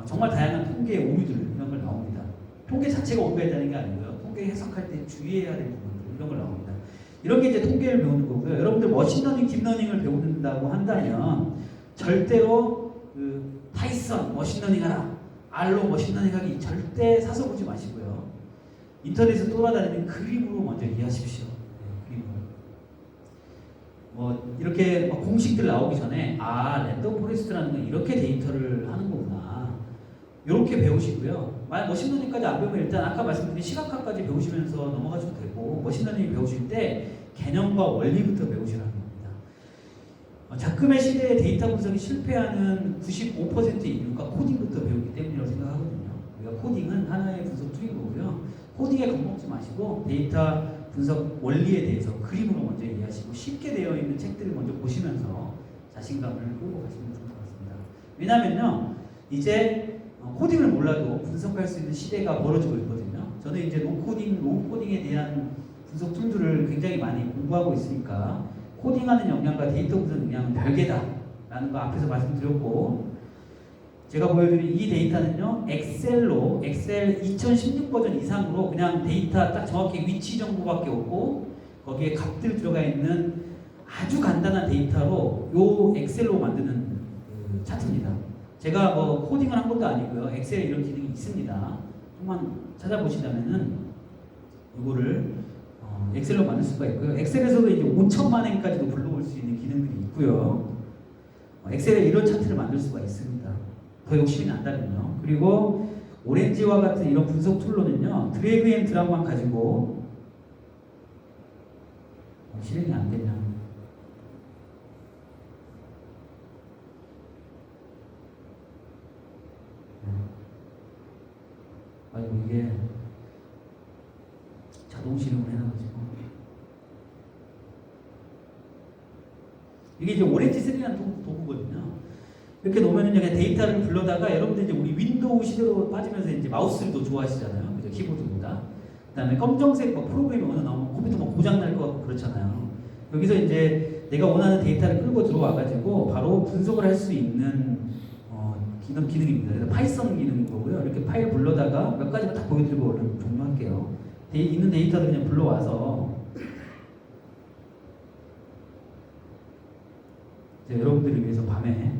정말 다양한 통계의 오류들 이런 걸 나옵니다. 통계 자체가 오류했다는 게 아니고요. 통계 해석할 때 주의해야 될 부분들 이런 걸 나옵니다. 이런 게 이제 통계를 배우는 거고요. 여러분들 머신러닝, 딥러닝을 배운다고 한다면 절대로 그 파이썬 머신러닝 하라, R로 머신러닝 하기 절대 사서 보지 마시고요. 인터넷에서 돌아다니는 그림으로 먼저 이해하십시오. 네, 그림으로. 뭐 이렇게 공식들 나오기 전에 랜덤 포레스트라는 건 이렇게 데이터를 하는 거구나. 이렇게 배우시고요. 만약 머신러닝까지 안 배우면 일단 아까 말씀드린 시각화까지 배우시면서 넘어가셔도 되고 머신러닝 배우실 때 개념과 원리부터 배우시라는 겁니다. 작금의 시대에 데이터 분석이 실패하는 95%의 이유가 코딩부터 배우기 때문이라고 생각하거든요. 우리가 코딩은 하나의 분석 툴인 거고요. 코딩에 겁먹지 마시고 데이터 분석 원리에 대해서 그림으로 먼저 이해하시고 쉽게 되어 있는 책들을 먼저 보시면서 자신감을 끌고 가시면 좋을 것 같습니다. 왜냐면요, 이제 코딩을 몰라도 분석할 수 있는 시대가 벌어지고 있거든요. 저는 이제 노코딩, 로우코딩에 대한 분석 툴들을 굉장히 많이 공부하고 있으니까 코딩하는 역량과 데이터 분석 역량은 별개다라는 거 앞에서 말씀드렸고, 제가 보여드린 이 데이터는요, 엑셀로, 엑셀 2016 버전 이상으로 그냥 데이터 딱 정확히 위치 정보밖에 없고 거기에 값들 들어가 있는 아주 간단한 데이터로 요 엑셀로 만드는 그 차트입니다. 제가 뭐 코딩을 한 것도 아니고요. 엑셀에 이런 기능이 있습니다. 조금만 찾아보시다면은 이거를 엑셀로 만들 수가 있고요. 엑셀에서도 이제 5천만 행까지도 불러올 수 있는 기능들이 있고요. 엑셀에 이런 차트를 만들 수가 있습니다. 더 욕심이 난다면요. 그리고 오렌지와 같은 이런 분석 툴로는요, 드래그 앤 드랍만 가지고 실행이 안 되냐. 아이고, 이게 자동 실행을 해놔가지고 이게 이제 오렌지 3라는 도구거든요. 이렇게 놓으면은 그냥 데이터를 불러다가 여러분들 이제 우리 윈도우 시대로 빠지면서 이제 마우스를 더 좋아하시잖아요. 그죠? 키보드보다. 그다음에 검정색 뭐 프로그램이 어느 나오면 컴퓨터 뭐 고장 날 것 같고 그렇잖아요. 여기서 이제 내가 원하는 데이터를 끌고 들어와가지고 바로 분석을 할 수 있는 기능입니다. 그래서 파이썬 기능인 거고요. 이렇게 파일 불러다가 몇 가지만 딱 보여드리고 얼른 종료할게요. 있는 데이터를 그냥 불러와서 이제 여러분들을 위해서 밤에 이렇게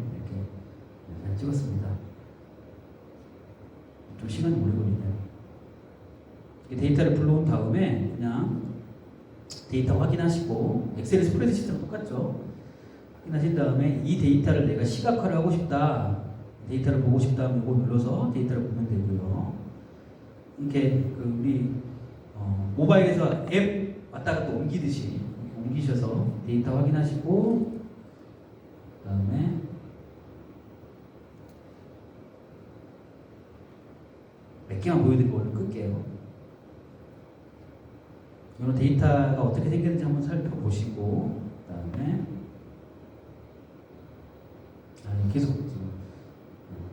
잘 찍었습니다. 좀 시간이 오래 걸리네요. 데이터를 불러온 다음에 그냥 데이터 확인하시고, 엑셀 스프레드시트랑 똑같죠. 확인하신 다음에 이 데이터를 내가 시각화를 하고 싶다, 데이터를 보고 싶다 하면 이거 눌러서 데이터를 보면 되고요. 이렇게 우리 모바일에서 앱 왔다 갔다 옮기듯이 옮기셔서 데이터 확인하시고, 그 다음에 몇 개만 보여드리고 얼른 끌게요. 이런 데이터가 어떻게 생겼는지 한번 살펴보시고, 그 다음에 계속 지금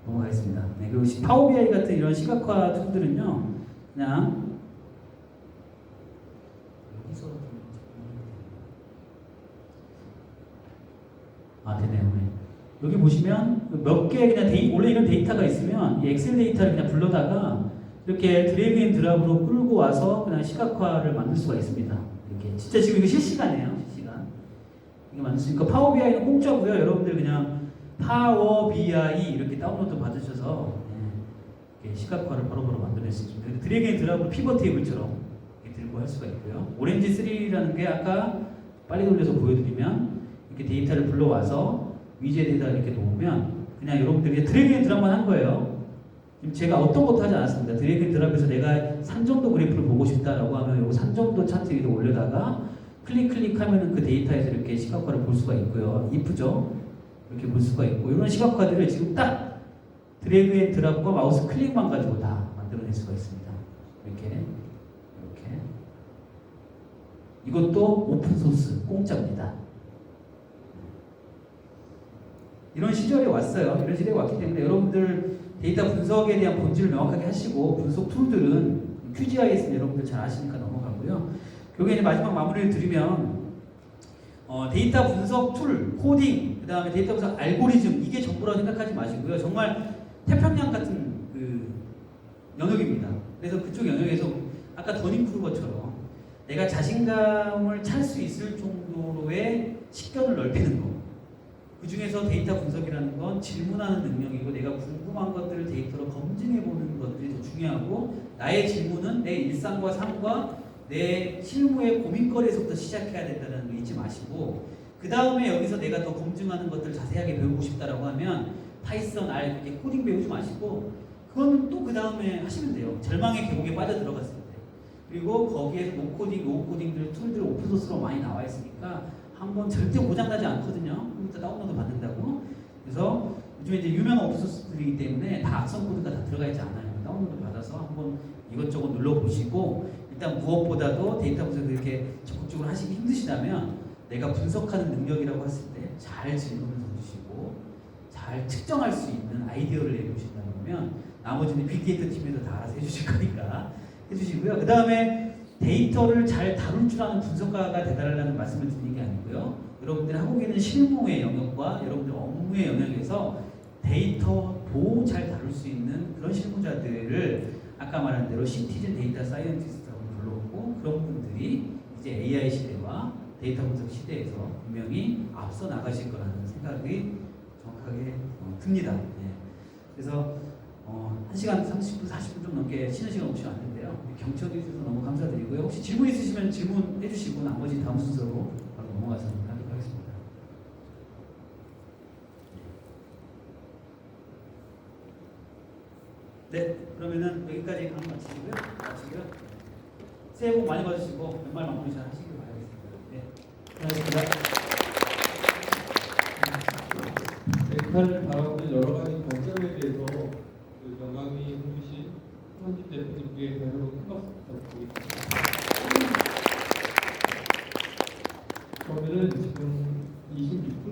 넘어가겠습니다. 네, 그리고 파워 BI 같은 이런 시각화 툴들은요, 그냥 여기서 되네요. 네. 여기 보시면 몇 개 그냥 원래 이런 데이터가 있으면 이 엑셀 데이터를 그냥 불러다가 이렇게 드래그 앤 드랍으로 끌고 와서 그냥 시각화를 만들 수가 있습니다. 이렇게 진짜 지금 이거 실시간이에요. 실시간. 이게 만들 수 있으니까 파워 BI는 공짜고요. 여러분들 그냥 파워 BI 이렇게 다운로드 받으셔서 이렇게 시각화를 바로바로 만들어낼 수 있습니다. 드래그 앤 드랍으로 피벗 테이블처럼 이렇게 들고 할 수가 있고요. 오렌지 3라는 게 아까 빨리 돌려서 보여드리면 이렇게 데이터를 불러와서 위젯에다 이렇게 놓으면 그냥 여러분들이 드래그 앤 드랍만 한 거예요. 지금 제가 어떤 것도 하지 않았습니다. 드래그 앤 드랍에서 내가 산정도 그래프를 보고 싶다라고 하면 요 산정도 차트 위로 올려다가 클릭하면은 그 데이터에서 이렇게 시각화를 볼 수가 있고요. 이쁘죠? 이렇게 볼 수가 있고, 이런 시각화들을 지금 딱 드래그 앤 드랍과 마우스 클릭만 가지고 다 만들어낼 수가 있습니다. 이렇게 이것도 오픈소스 공짜입니다. 이런 시절이 왔어요. 이런 시대가 왔기 때문에 여러분들 데이터 분석에 대한 본질을 명확하게 하시고, 분석 툴들은 QGIS는 여러분들 잘 아시니까 넘어가고요. 여기 이제 마지막 마무리를 드리면 데이터 분석 툴, 코딩, 그 다음에 데이터 분석 알고리즘, 이게 전부라고 생각하지 마시고요. 정말 태평양 같은 영역입니다. 그래서 그쪽 영역에서 아까 더닝 크루거처럼 내가 자신감을 찾을 수 있을 정도로의 식견을 넓히는 거. 그 중에서 데이터 분석이라는 건 질문하는 능력이고 내가 궁금한 것들을 데이터로 검증해보는 것들이 더 중요하고 나의 질문은 내 일상과 삶과 내 실무의 고민거리에서부터 시작해야 된다는 거 잊지 마시고 그 다음에 여기서 내가 더 검증하는 것들을 자세하게 배우고 싶다라고 하면 파이썬, R 이렇게 코딩 배우지 마시고 그거는 또 그 다음에 하시면 돼요. 절망의 계곡에 빠져들어갔을 때. 그리고 거기에서 노코딩, 로우코딩들 툴들 오픈소스로 많이 나와 있으니까 한번 절대 고장나지 않거든요. 컴퓨터 다운로드 받는다고. 그래서 요즘에 이제 유명한 오픈소스들이기 때문에 다 악성 코드가 다 들어가 있지 않아요. 다운로드 받아서 한번 이것저것 눌러보시고 일단 무엇보다도 데이터 분석을 이렇게 적극적으로 하시기 힘드시다면 내가 분석하는 능력이라고 했을 때 잘 질문을 던지시고 잘 측정할 수 있는 아이디어를 내보신다면 나머지는 빅데이터 팀에서 다 알아서 해주실 거니까 해주시고요. 그 다음에 데이터를 잘 다룰 줄 아는 분석가가 되달라는 말씀을 드리는 게 아니고요. 여러분들이 하고 계는 실무의 영역과 여러분들 업무의 영역에서 데이터도 잘 다룰 수 있는 그런 실무자들을 아까 말한 대로 시티즌 데이터 사이언티스트라고 불렀고 그런 분들이 이제 AI 시대와 데이터 분석 시대에서 분명히 앞서 나가실 거라는 생각이 정확하게 듭니다. 예. 그래서 1시간 30분, 40분 좀 넘게 쉬는 시간 없이 왔는데요. 경청해 주셔서 너무 감사드리고요. 혹시 질문 있으시면 질문해 주시고 나머지 다음 순서로 바로 넘어가서 하도록 하겠습니다. 네, 그러면은 여기까지 강의 마치고요. 새해 복 많이 받으시고 연말 마무리 잘 하시길 바라겠습니다. 네, 데이터를 바라보는 여러 가지